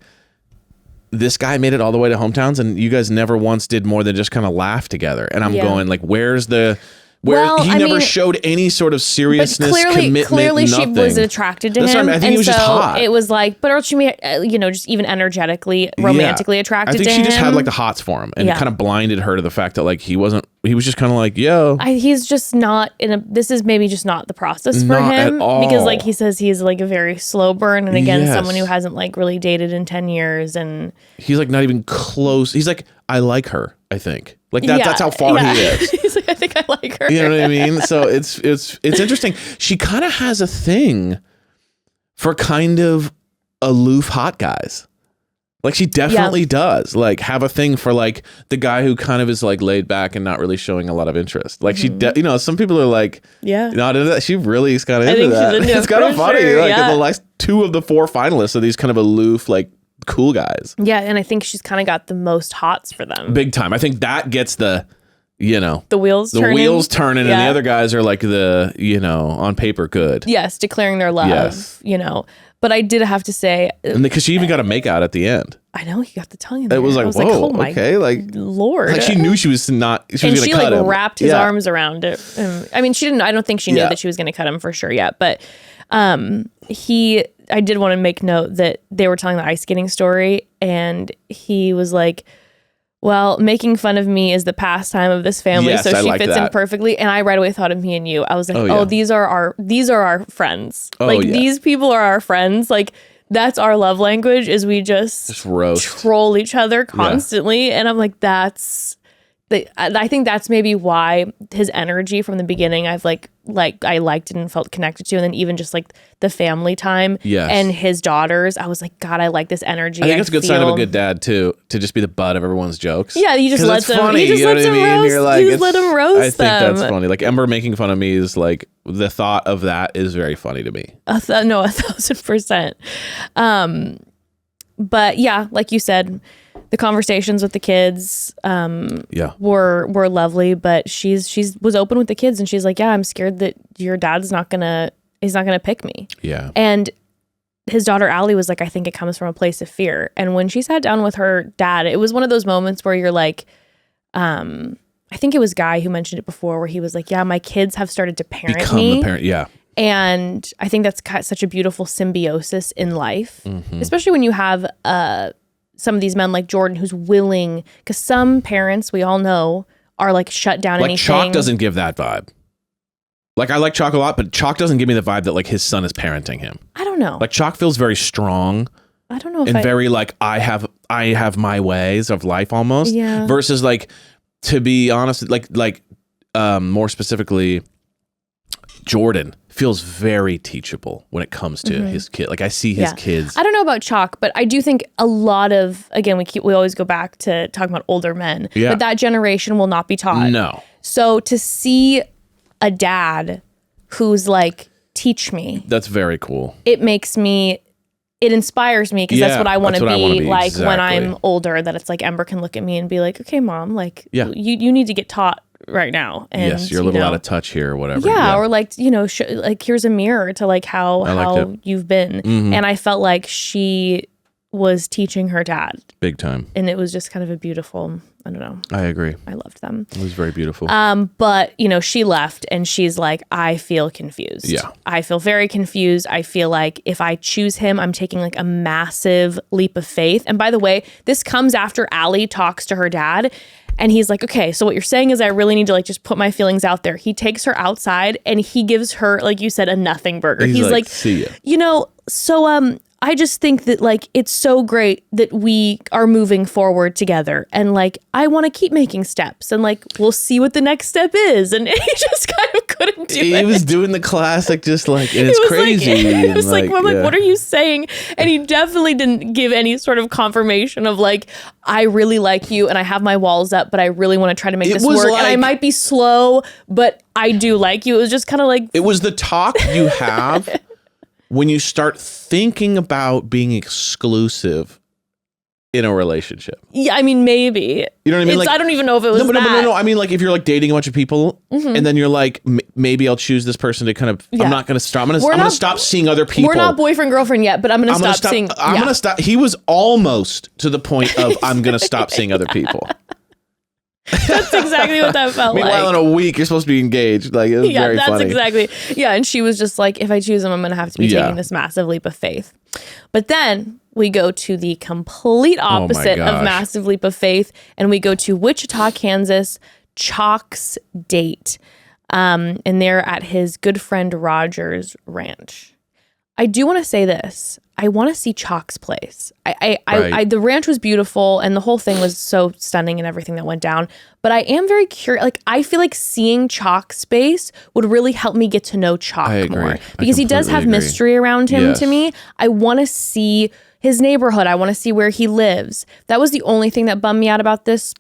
this guy made it all the way to hometowns and you guys never once did more than just kind of laugh together. And I'm going like, where's the... he never showed any sort of seriousness, commitment, clearly nothing. She was attracted to him. I think he was just hot. It was like, but she, you know, just even energetically, romantically attracted to him. I think she just had like the hots for him and kind of blinded her to the fact that like he was just kind of like, yo. He's just not this is maybe just not the process for him. At all. Because like he says he's like a very slow burn. And again, someone who hasn't like really dated in 10 years. And he's like not even close. He's like, I like her, I think. Like that's how far he is. He's like, I think I like her. You know what I mean? So it's interesting. She kind of has a thing for kind of aloof hot guys. Like she definitely does like have a thing for like the guy who kind of is like laid back and not really showing a lot of interest. Like she, you know, some people are like, not into that. She really is kind of into that. It's kind of funny. Sure, like the last 2 of the 4 finalists are these kind of aloof, like cool guys. Yeah, and I think she's kind of got the most hots for them. Big time. I think that gets the, you know, the wheels turning, and the other guys are like the, you know, on paper good. Yes, declaring their love, you know. But I did have to say, and because she even got a make out at the end. I know, he got the tongue in there. It was like, whoa, okay, like Lord. Like she knew she was not. She was going to cut him. Wrapped his arms around it. I mean, she didn't. I don't think she knew that she was going to cut him for sure yet. But I did want to make note that they were telling the ice skating story, and he was like, well, making fun of me is the pastime of this family, so she fits in perfectly. And I right away thought of me and you. I was like, these are our friends. These people are our friends. Like that's our love language, is we just roast, troll each other constantly. And I'm like, I think that's maybe why his energy from the beginning I liked and felt connected to, and then even just like the family time and his daughters, I was like, God, I like this energy. I think it's a good sign of a good dad too, to just be the butt of everyone's jokes. Yeah, you just let them. Funny, you just let them roast. You're like, you just let them roast. I think that's funny. Like Ember making fun of me is like, the thought of that is very funny to me. No, 1,000%. But yeah, like you said, the conversations with the kids were lovely, but she was open with the kids, and she's like, yeah, I'm scared that your dad's not gonna pick me. Yeah. And his daughter Allie was like, I think it comes from a place of fear. And when she sat down with her dad, it was one of those moments where you're like, I think it was Guy who mentioned it before, where he was like, yeah, my kids have started to parent me. And I think that's such a beautiful symbiosis in life, especially when you have some of these men like Jordan, who's willing, because some parents, we all know, are like shut down like anything. Chock doesn't give that vibe. Like I like Chock a lot, but Chock doesn't give me the vibe that like his son is parenting him. I don't know. Like Chock feels very strong. I don't know if very like I have my ways of life almost. Yeah. Versus like, to be honest, like more specifically, Jordan feels very teachable when it comes to his kid. Like I see his kids. I don't know about Chock, but I do think a lot of, again, we always go back to talking about older men, but that generation will not be taught. No. So to see a dad who's like, teach me. That's very cool. It inspires me because that's what I want to be like when I'm older, that it's like Ember can look at me and be like, okay, mom, like you need to get taught right now. And yes, you're a little out of touch here or whatever. Yeah. Or like, like here's a mirror to like how you've been. And I felt like she was teaching her dad. Big time. And it was just kind of a beautiful, I don't know. I agree. I loved them. It was very beautiful. But, she left and she's like, I feel confused. Yeah. I feel very confused. I feel like if I choose him, I'm taking like a massive leap of faith. And by the way, this comes after Allie talks to her dad and he's like, okay, so what you're saying is I really need to like just put my feelings out there. He takes her outside and he gives her, like you said, a nothing burger. He's like, see ya. So I just think that like it's so great that we are moving forward together and like I want to keep making steps and like we'll see what the next step is. And he just kind of couldn't do it. He was doing the classic just like, and it's crazy. It was like, what are you saying? And he definitely didn't give any sort of confirmation of like, I really like you and I have my walls up, but I really want to try to make this work. And I might be slow, but I do like you. It was just kind of like. It was the talk you have when you start thinking about being exclusive in a relationship. Yeah, I mean, maybe. You know what I mean? Like, I don't even know if it was No. I mean, like, if you're like dating a bunch of people and then you're like, maybe I'll choose this person to kind of, I'm not going to stop. I'm going to stop seeing other people. We're not boyfriend, girlfriend yet, but I'm going to stop seeing. I'm going to stop. He was almost to the point of, I'm going to stop seeing other people. That's exactly what that felt like. Meanwhile, in a week, you're supposed to be engaged. Like, it was very funny. Exactly. Yeah, and she was just like, if I choose him, I'm going to have to be taking this massive leap of faith. But then we go to the complete opposite of massive leap of faith, and we go to Wichita, Kansas, Chock's date. And they're at his good friend Roger's ranch. I do want to say this. I want to see Chock's place. The ranch was beautiful and the whole thing was so stunning and everything that went down. But I am very curious. Like, I feel like seeing Chock's space would really help me get to know Chock more because he does have mystery around him to me. I want to see his neighborhood. I want to see where he lives. That was the only thing that bummed me out about this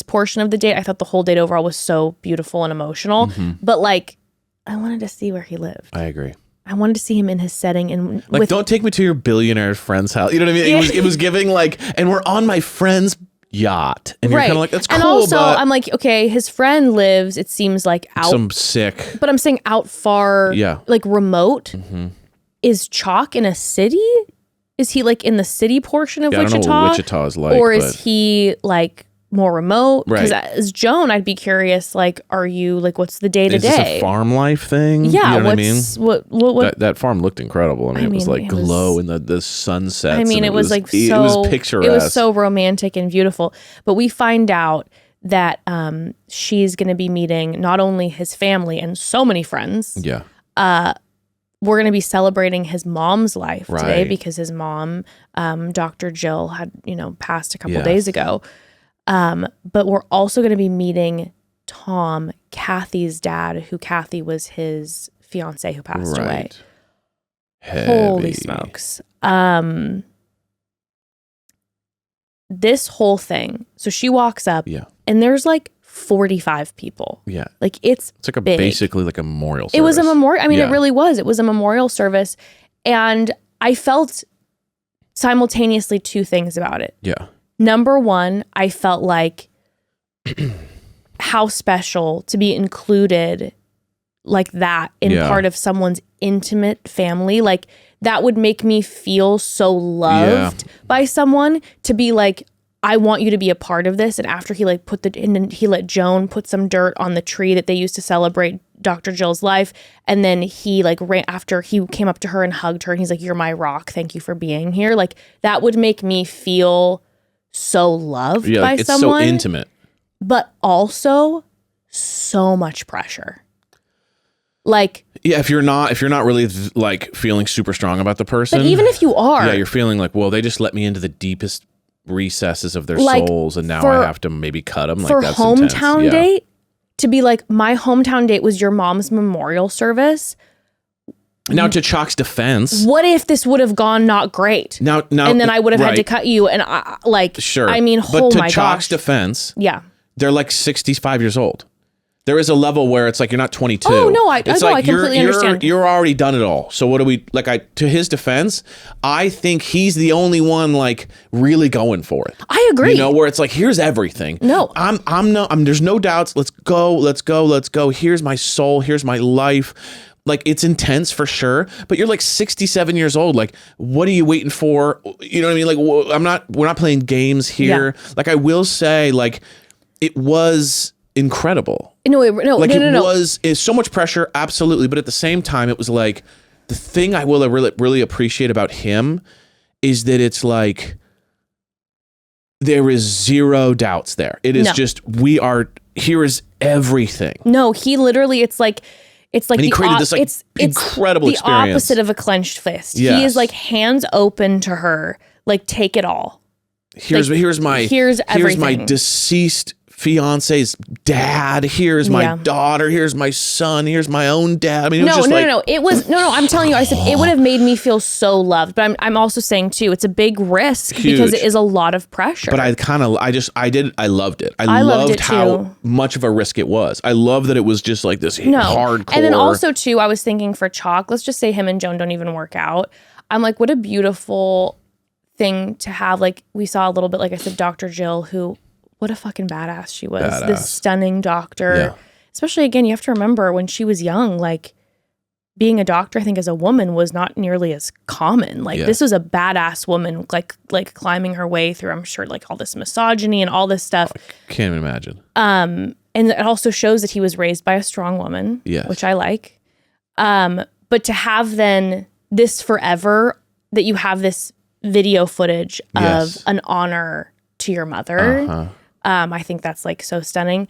portion of the date. I thought the whole date overall was so beautiful and emotional. But like, I wanted to see where he lived. I agree. I wanted to see him in his setting and like, don't take me to your billionaire friend's house. You know what I mean? It was giving like, and we're on my friend's yacht, and you're kind of like, that's cool. And also, I'm like, okay, his friend lives. It seems like out some sick, but I'm saying out far, like remote. Is Chock in a city? Is he like in the city portion of Wichita? I don't know what Wichita is like, or is he like more remote? Because Right. as Joan, I'd be curious. Like, are you like, what's the day to is this day? a farm life thing? Yeah, you know what I mean? What? That farm looked incredible. I mean, it was like glow in the sunsets. I mean, it was like so. It was picturesque. It was so romantic and beautiful. But we find out that she's going to be meeting not only his family and so many friends. Yeah. We're going to be celebrating his mom's life today Right. because his mom, Dr. Jill, had passed a couple days ago. But we're also going to be meeting Tom, Kathy's dad, who Kathy was his fiance who passed away. Holy smokes. This whole thing. So she walks up and there's like 45 people. Yeah. Like it's like a big. Basically like a memorial service. It was a memorial. I mean, it really was. It was a memorial service. And I felt simultaneously two things about it. Yeah. Number one, I felt like how special to be included like that in part of someone's intimate family. Like that would make me feel so loved by someone to be like, I want you to be a part of this. And after he like he let Joan put some dirt on the tree that they used to celebrate Dr. Jill's life. And then he like ran after he came up to her and hugged her and he's like, you're my rock. Thank you for being here. Like that would make me feel so loved by it's someone. so intimate. But also so much pressure. Like, if you're not really like feeling super strong about the person. But even if you are. you're feeling like, well, they just let me into the deepest recesses of their souls and now I have to maybe cut them. For like that's hometown intense. date, to be like, my hometown date was your mom's memorial service. Now, to Chock's defense, what if this would have gone not great? Now, and then I would have had to cut you. And sure. I mean, but to my Chock's gosh. defense, Yeah. they're like 65 years old. There is a level where it's like you're not 22. Oh no, I completely you're, understand. You're already done it all. So what do we like? To his defense, I think he's the only one like really going for it. I agree. You know, where it's like, here's everything. No, there's no doubts. Let's go. Here's my soul. Here's my life. Like, it's intense for sure, but you're like 67 years old. Like, what are you waiting for? You know what I mean? Like, we're not playing games here. Yeah. Like, I will say, like, it was incredible. It's so much pressure. Absolutely. But at the same time, it was like, the thing I will really appreciate about him is that it's like, there is zero doubts there. It is just, here is everything. No, he literally, it's like and he created this like incredible the experience. Opposite of a clenched fist. Yes. He is like hands open to her, like, take it all. Here's my deceased fiance's dad. Here's my daughter. Here's my son. Here's my own dad. I mean, It was I'm telling you, I said it would have made me feel so loved. But I'm also saying too, it's a big risk because it is a lot of pressure. But I loved it. I loved it how much of a risk it was. I love that it was just like this hardcore. And then also too, I was thinking for Chock, let's just say him and Joan don't even work out. I'm like, what a beautiful thing to have. Like, we saw a little bit, like I said, Dr. Jill, who, what a fucking badass she was. This stunning doctor. Yeah. Especially, again, you have to remember when she was young, like, being a doctor, I think, as a woman was not nearly as common. Like, this was a badass woman, like climbing her way through, I'm sure, like, all this misogyny and all this stuff. I can't even imagine. And it also shows that he was raised by a strong woman, which I like. But to have then this forever, that you have this video footage of an honor to your mother. I think that's like so stunning.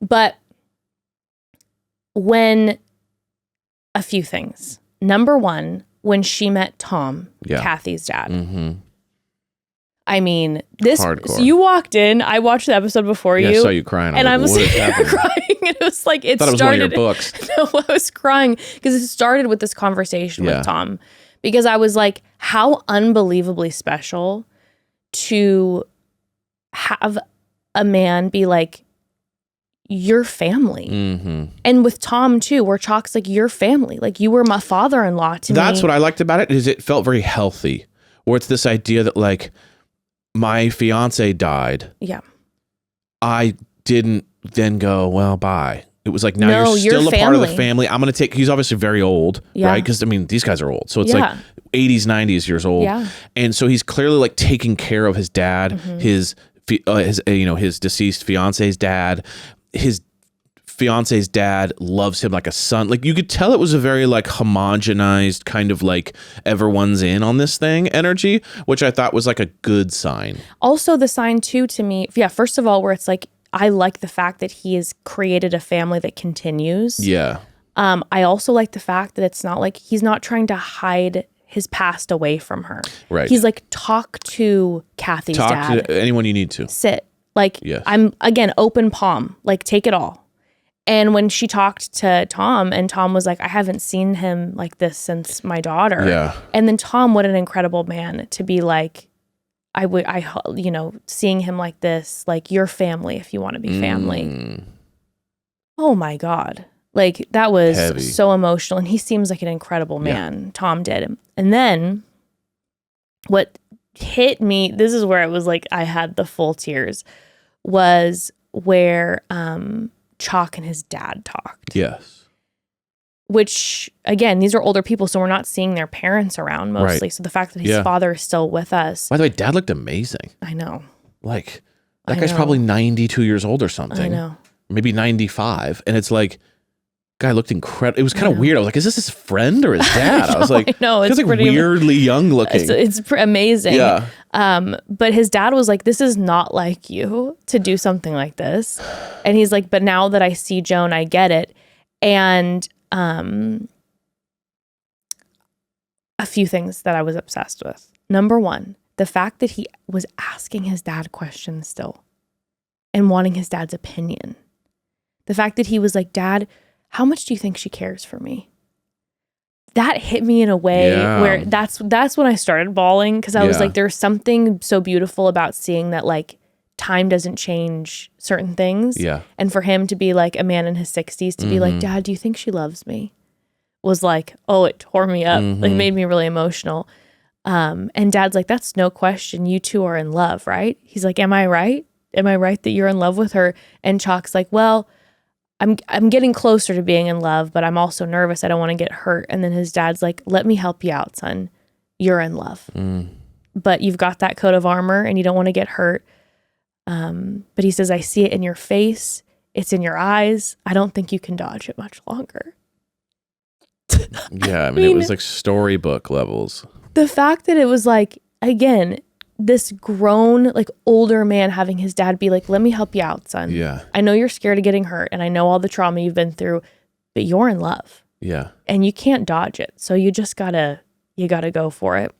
But when a few things. Number one, when she met Tom, Kathy's dad. Mm-hmm. I mean, so you walked in. I watched the episode before you. I saw you crying. And I was crying. And it was like, it started. It was one of your books. No, I was crying because it started with this conversation with Tom. Because I was like, how unbelievably special to have a man be like, your family. Mm-hmm. And with Tom too, where Chock's like, your family. Like, you were my father-in-law to me. That's what I liked about it, is it felt very healthy. Where it's this idea that, like, my fiance died. Yeah. I didn't then go, well, bye. It was like, now you're still a part of the family. I'm going to take, he's obviously very old, right? Because, I mean, these guys are old. So it's like 80s, 90s years old. Yeah. And so he's clearly like taking care of his dad, his deceased fiance's dad. His fiance's dad loves him like a son. Like, you could tell it was a very like homogenized kind of like everyone's in on this thing energy, which I thought was like a good sign. Also the sign too to me, first of all, where it's like, I like the fact that he has created a family that continues. Yeah. I also like the fact that it's not like he's not trying to hide his past away from her. Right. He's like, talk to Kathy's dad. Talk to anyone you need to. Sit. Like, I'm, again, open palm. Like, take it all. And when she talked to Tom, and Tom was like, I haven't seen him like this since my daughter. Yeah. And then Tom, what an incredible man to be like, seeing him like this, like, your family if you want to be family. Oh my God. Like, that was heavy. So emotional. And he seems like an incredible man. Tom did. And then what hit me, this is where it was like, I had the full tears, was where Chock and his dad talked. Yes. Which, again, these are older people, so we're not seeing their parents around mostly. Right. So the fact that his father is still with us. By the way, dad looked amazing. I know. Like, that guy's probably 92 years old or something. I know. Maybe 95. And it's like, guy looked incredible. It was kind of weird. I was like, is this his friend or his dad? I was like, no, it's like weirdly young looking. It's amazing. Yeah. But his dad was like, this is not like you to do something like this. And he's like, but now that I see Joan, I get it. And a few things that I was obsessed with. Number one, the fact that he was asking his dad questions still and wanting his dad's opinion. The fact that he was like, Dad, how much do you think she cares for me? That hit me in a way where that's when I started bawling, because I was like, there's something so beautiful about seeing that like time doesn't change certain things. Yeah. And for him to be like a man in his 60s to be like, Dad, do you think she loves me? Was like, oh, it tore me up. Like made me really emotional. And Dad's like, that's no question. You two are in love, right? He's like, am I right? Am I right that you're in love with her? And Chock's like, well, I'm getting closer to being in love, but I'm also nervous. I don't want to get hurt. And then his dad's like, let me help you out, son. You're in love. But you've got that coat of armor and you don't want to get hurt. But he says, I see it in your face. It's in your eyes. I don't think you can dodge it much longer. Yeah, I mean, it was like storybook levels. The fact that it was like, again, this grown, like older man having his dad be like, let me help you out, son. Yeah. I know you're scared of getting hurt and I know all the trauma you've been through, but you're in love. Yeah. And you can't dodge it. So you just gotta go for it.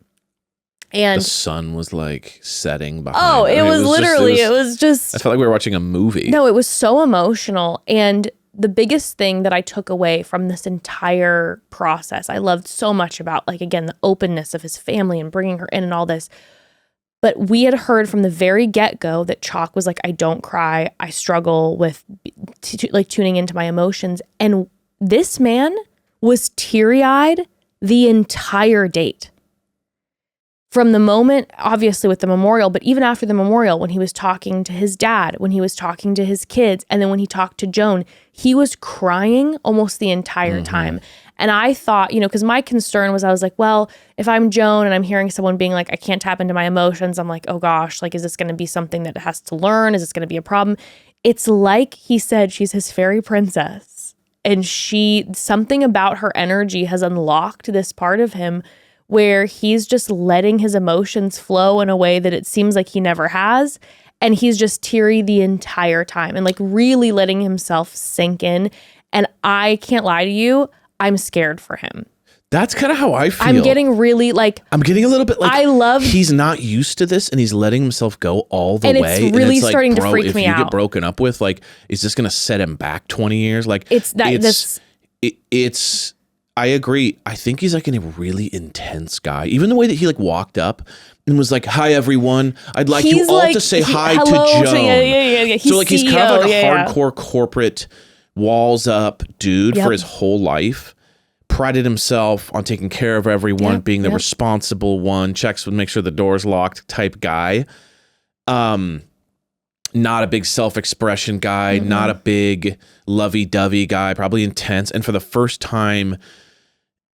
And the sun was like setting behind. Oh, it was literally, it was just. I felt like we were watching a movie. No, it was so emotional. And the biggest thing that I took away from this entire process, I loved so much about, like, again, the openness of his family and bringing her in and all this. But we had heard from the very get-go that Chock was like, I don't cry. I struggle with like tuning into my emotions. And this man was teary-eyed the entire date. From the moment, obviously with the memorial, but even after the memorial, when he was talking to his dad, when he was talking to his kids, and then when he talked to Joan, he was crying almost the entire time. And I thought, because my concern was, I was like, well, if I'm Joan and I'm hearing someone being like, I can't tap into my emotions, I'm like, oh gosh, like, is this going to be something that it has to learn? Is this going to be a problem? It's like he said, she's his fairy princess. And something about her energy has unlocked this part of him where he's just letting his emotions flow in a way that it seems like he never has. And he's just teary the entire time and like really letting himself sink in. And I can't lie to you, I'm scared for him. That's kind of how I feel. I'm getting really like... I'm getting a little bit like... I love... He's not used to this and he's letting himself go all the and way. It's really like, starting to freak if me you out. get broken up with, like, is this going to set him back 20 years? Like, it's I agree. I think he's like a really intense guy. Even the way that he like walked up and was like, hi, everyone. I'd like you all to say hi to Joan. Yeah. So like he's CEO, kind of like a hardcore corporate walls up dude for his whole life. Prided himself on taking care of everyone, being the responsible one, checks would make sure the door's locked type guy. Not a big self-expression guy, not a big lovey-dovey guy, probably intense. And for the first time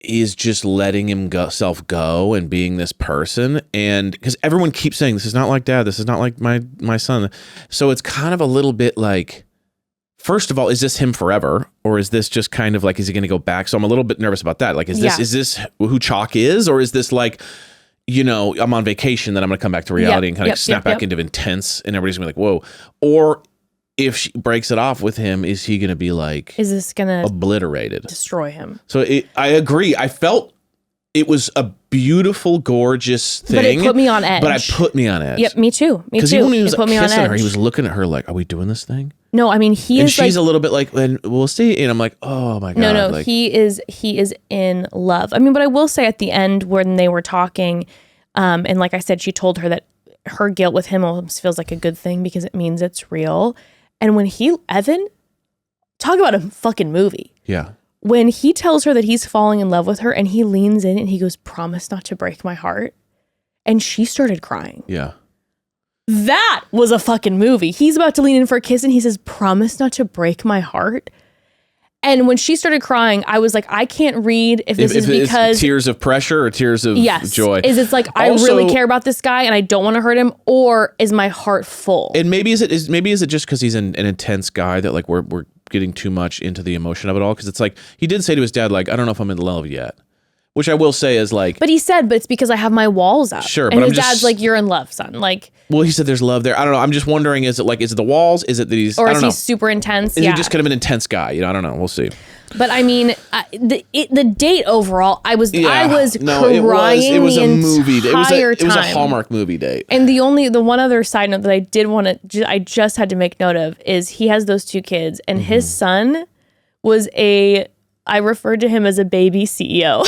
is just letting himself go and being this person. And because everyone keeps saying, this is not like dad, this is not like my son. So it's kind of a little bit like, first of all, is this him forever? Or is this just kind of like, is he going to go back? So I'm a little bit nervous about that. Like, is this who Chock is? Or is this like, I'm on vacation, then I'm going to come back to reality and kind of snap back into intense and everybody's going to be like, whoa. Or if she breaks it off with him, is he going to be like, is this going to obliterated? Destroy him. So I agree. I felt it was a beautiful, gorgeous thing. But it put me on edge. But it put me on edge. Yep, me too. Because even when he was like, kissing her, he was looking at her like, are we doing this thing? No, I mean, she's a little bit like, and we'll see. And I'm like, oh my God. No, like, he is in love. I mean, but I will say at the end when they were talking, and like I said, she told her that her guilt with him almost feels like a good thing because it means it's real. And when Evan, talk about a fucking movie. Yeah. When he tells her that he's falling in love with her and he leans in and he goes, promise not to break my heart. And she started crying. Yeah. That was a fucking movie. He's about to lean in for a kiss and he says, promise not to break my heart. And when she started crying, I was like, I can't read if this is because it's tears of pressure or tears of joy. Is it's like I really care about this guy and I don't want to hurt him, or is my heart full? And maybe is it just because he's an intense guy that like we're getting too much into the emotion of it all? Because it's like he did say to his dad, like, I don't know if I'm in love yet. Which I will say is like, But he said, but it's because I have my walls up. Sure, and but his I'm just- dad's like, you're in love, son. Like, well, he said there's love there. I don't know. I'm just wondering, is it the walls? Is it that he's, or I is don't he know. super intense? Is Yeah. he just kind of an intense guy? You know, I don't know. We'll see. But I mean, the date overall, I was crying it was the a movie. entire It was a time. Hallmark movie date. And the one other side note that I did want to, I just had to make note of is he has those 2 kids, and his son was I referred to him as a baby CEO.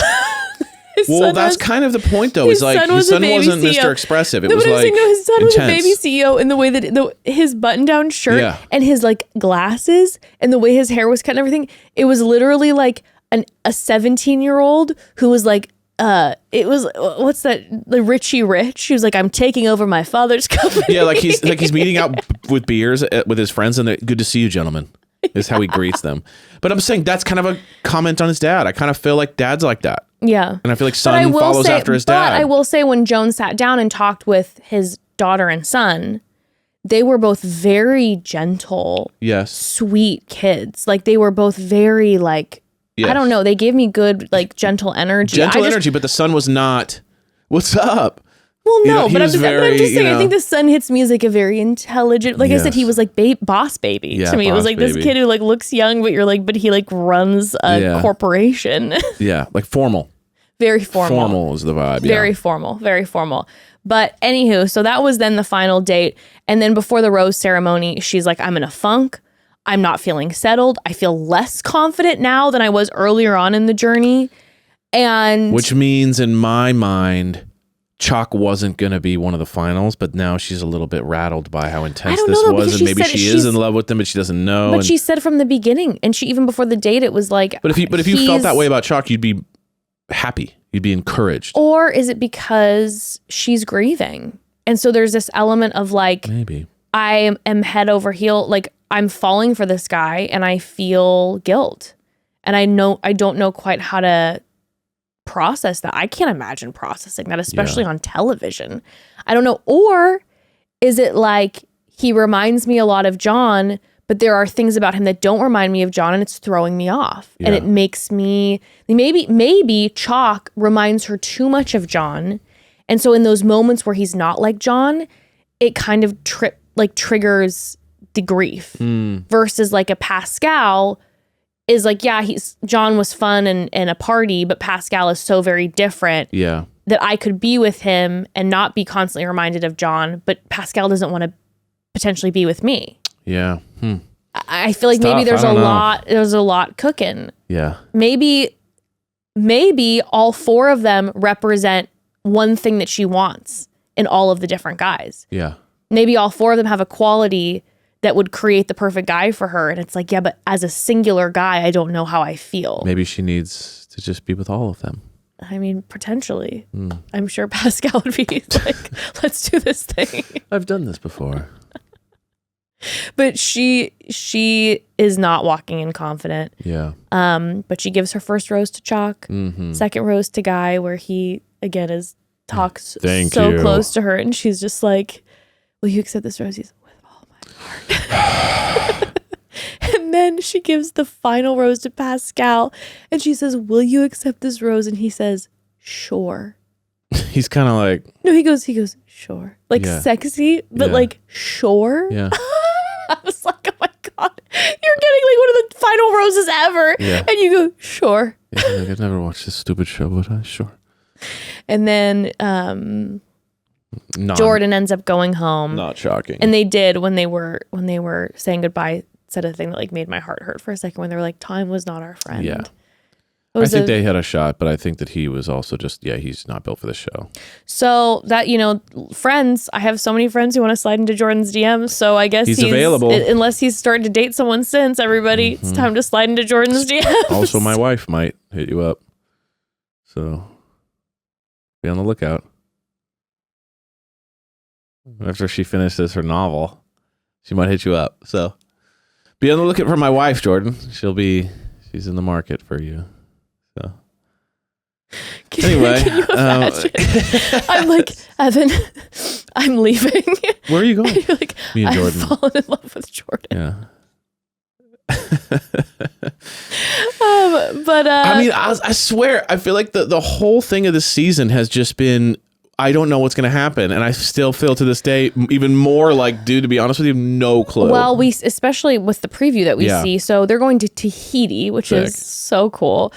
Well, that's kind of the point, though. Is like his son wasn't Mr. Expressive. It was like his son was a intense. baby CEO in the way that his button-down shirt Yeah. and his like glasses and the way his hair was cut and everything. It was literally like a 17-year-old who was like, it was what's that? Like Richie Rich. He was like, I'm taking over my father's company. Yeah, like he's meeting out with beers with his friends, and they're, good to see you, gentlemen. Is how he greets them. But I'm saying that's kind of a comment on his dad. I kind of feel like dad's like that. Yeah. And I feel like son follows after his dad. But I will say when Joan sat down and talked with his daughter and son, they were both very gentle, Yes. sweet kids. Like they were both very like, Yes. I don't know. They gave me good, like gentle energy. Gentle energy, but the son was not, what's up? Well, You no, know, he but I'm was just very, saying, you I think know- the son hits me as like a very intelligent, like I said, he Yes. was like boss baby Yeah, to me. It was boss like this baby. kid who like looks young, but but he like runs a Yeah. corporation. Yeah, like formal. Very formal. Formal is the vibe. Very formal, very formal. But anywho, so that was then the final date. And then before the rose ceremony, she's like, I'm in a funk. I'm not feeling settled. I feel less confident now than I was earlier on in the journey. And Which means in my mind, Chock wasn't going to be one of the finals, but now she's a little bit rattled by how intense don't this know, though, was. because And she maybe said she is in love with him, but she doesn't know. but and, she said from the beginning, and she even before the date, it was like, but if you felt he's- that way about Chock, you'd be happy. You'd be encouraged. Or is it because she's grieving? And so there's this element of like, Maybe. I am head over heel, like I'm falling for this guy and I feel guilt. And I don't know quite how to process that. I can't imagine processing that, especially on television. I don't know. Or is it like he reminds me a lot of John, but there are things about him that don't remind me of John and it's throwing me off. And it makes me, maybe Chock reminds her too much of John. And so in those moments where he's not like John, it kind of triggers the grief versus like a Pascal is like, yeah, John was fun and a party, but Pascal is so very different Yeah. that I could be with him and not be constantly reminded of John, but Pascal doesn't want to potentially be with me. Yeah. I feel like It's maybe tough. there's a lot cooking. Yeah. Maybe all 4 of them represent one thing that she wants in all of the different guys. Yeah. Maybe all 4 of them have a quality that would create the perfect guy for her. And it's like, yeah, but as a singular guy, I don't know how I feel. Maybe she needs to just be with all of them. I mean, potentially. I'm sure Pascal would be like, let's do this thing. I've done this before. But she is not walking in confident. Yeah. But she gives her first rose to Chock, second rose to Guy, where he again talks Thank so you. close to her, and she's just like, "Will you accept this rose?" He's with all my heart. And then she gives the final rose to Pascal, and she says, "Will you accept this rose?" And he says, "Sure." He's kind of like, No, he goes, "Sure." Like Yeah. sexy, but Yeah. like sure. yeah. I was like, oh my God, you're getting like one of the final roses ever. Yeah. And you go, sure. Yeah, like, I've never watched this stupid show, but sure. And then Jordan ends up going home. Not shocking. And they did when they were saying goodbye, said a thing that like made my heart hurt for a second when they were like, time was not our friend. Yeah. It I was think they had a shot, but I think that he was also just, he's not built for the show. So that, friends, I have so many friends who want to slide into Jordan's DMs. So I guess He's available. Unless he's started to date someone since, everybody, it's time to slide into Jordan's DMs. Also, my wife might hit you up. So be on the lookout. After she finishes her novel, she might hit you up. So be on the lookout for my wife, Jordan. She's in the market for you. So anyway, Can you imagine? I'm like, Evan, I'm leaving. where are you going? And you're like, Me and I've Jordan. fallen in love with Jordan. Yeah. But I mean, I swear, I feel like the whole thing of this season has just been, I don't know what's going to happen. And I still feel to this day even more like, dude, to be honest with you, no clue. well, especially with the preview that we see. So they're going to Tahiti, which is so cool,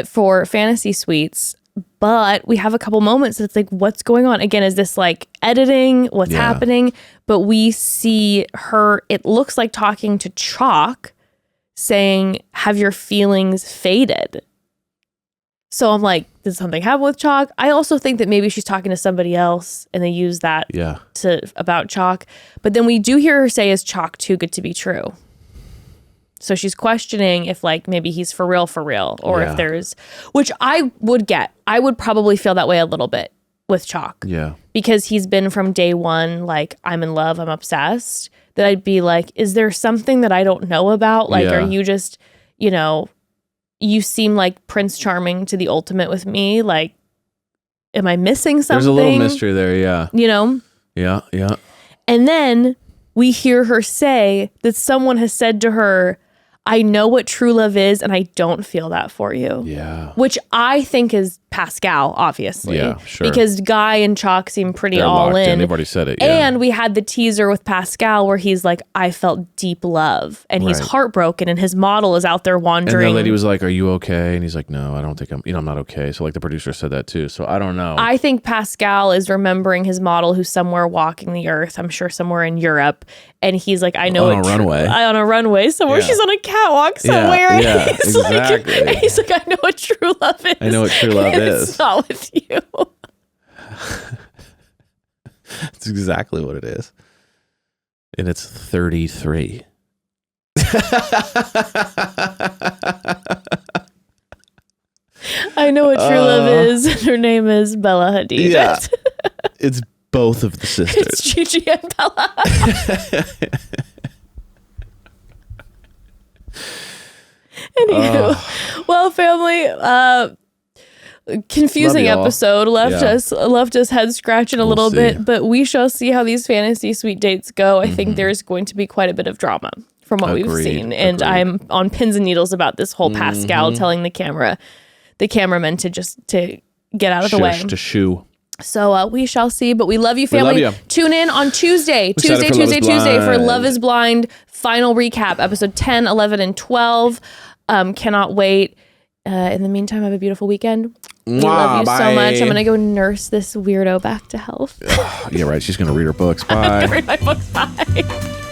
for fantasy suites. But we have a couple moments that's like, what's going on? Again, is this like editing? What's happening? But we see her, it looks like talking to Chock, saying, have your feelings faded? So I'm like, did something happen with Chock? I also think that maybe she's talking to somebody else and they use that about Chock. But then we do hear her say, is Chock too good to be true? So she's questioning if like maybe he's for real, or if there's, which I would get. I would probably feel that way a little bit with Chock. Yeah. Because he's been from day one, like, I'm in love, I'm obsessed. That I'd be like, is there something that I don't know about? Like, are you just, you seem like Prince Charming to the ultimate with me. Like, am I missing something? There's a little mystery there, yeah. Yeah. And then we hear her say that someone has said to her, I know what true love is, and I don't feel that for you. Yeah. Which I think is Pascal, obviously. Yeah, sure. Because Guy and Chock seem pretty They're all locked in. They've already said it. Yeah. And we had the teaser with Pascal where he's like, I felt deep love. And he's heartbroken, and his model is out there wandering. And the lady was like, are you okay? And he's like, no, I don't think I'm not okay. So like the producer said that too. So I don't know. I think Pascal is remembering his model who's somewhere walking the earth. I'm sure somewhere in Europe. And he's like, I know on a runway. On a runway somewhere. Yeah. She's on a catwalk somewhere. Yeah, he's exactly. Like, he's like, I know what true love is. I know what true love is. It's not with you. That's exactly what it is. And it's 33. I know what true love is. And her name is Bella Hadid. Yeah. It's both of the sisters. It's Gigi and Bella. Anywho, well, family, confusing episode left us head scratching a little bit, but we shall see how these fantasy suite dates go. I think there's going to be quite a bit of drama from what we've seen, and I'm on pins and needles about this whole Pascal telling the cameraman to get out of the way, to shoo. So we shall see, but we love you, family. We love you. Tune in on Tuesday for Love is Blind final recap, episode 10, 11, and 12. Cannot wait. In the meantime, have a beautiful weekend. We love you so much. I'm going to go nurse this weirdo back to health. Yeah, right. She's going to read her books. Bye. I'm going to read my books. Bye.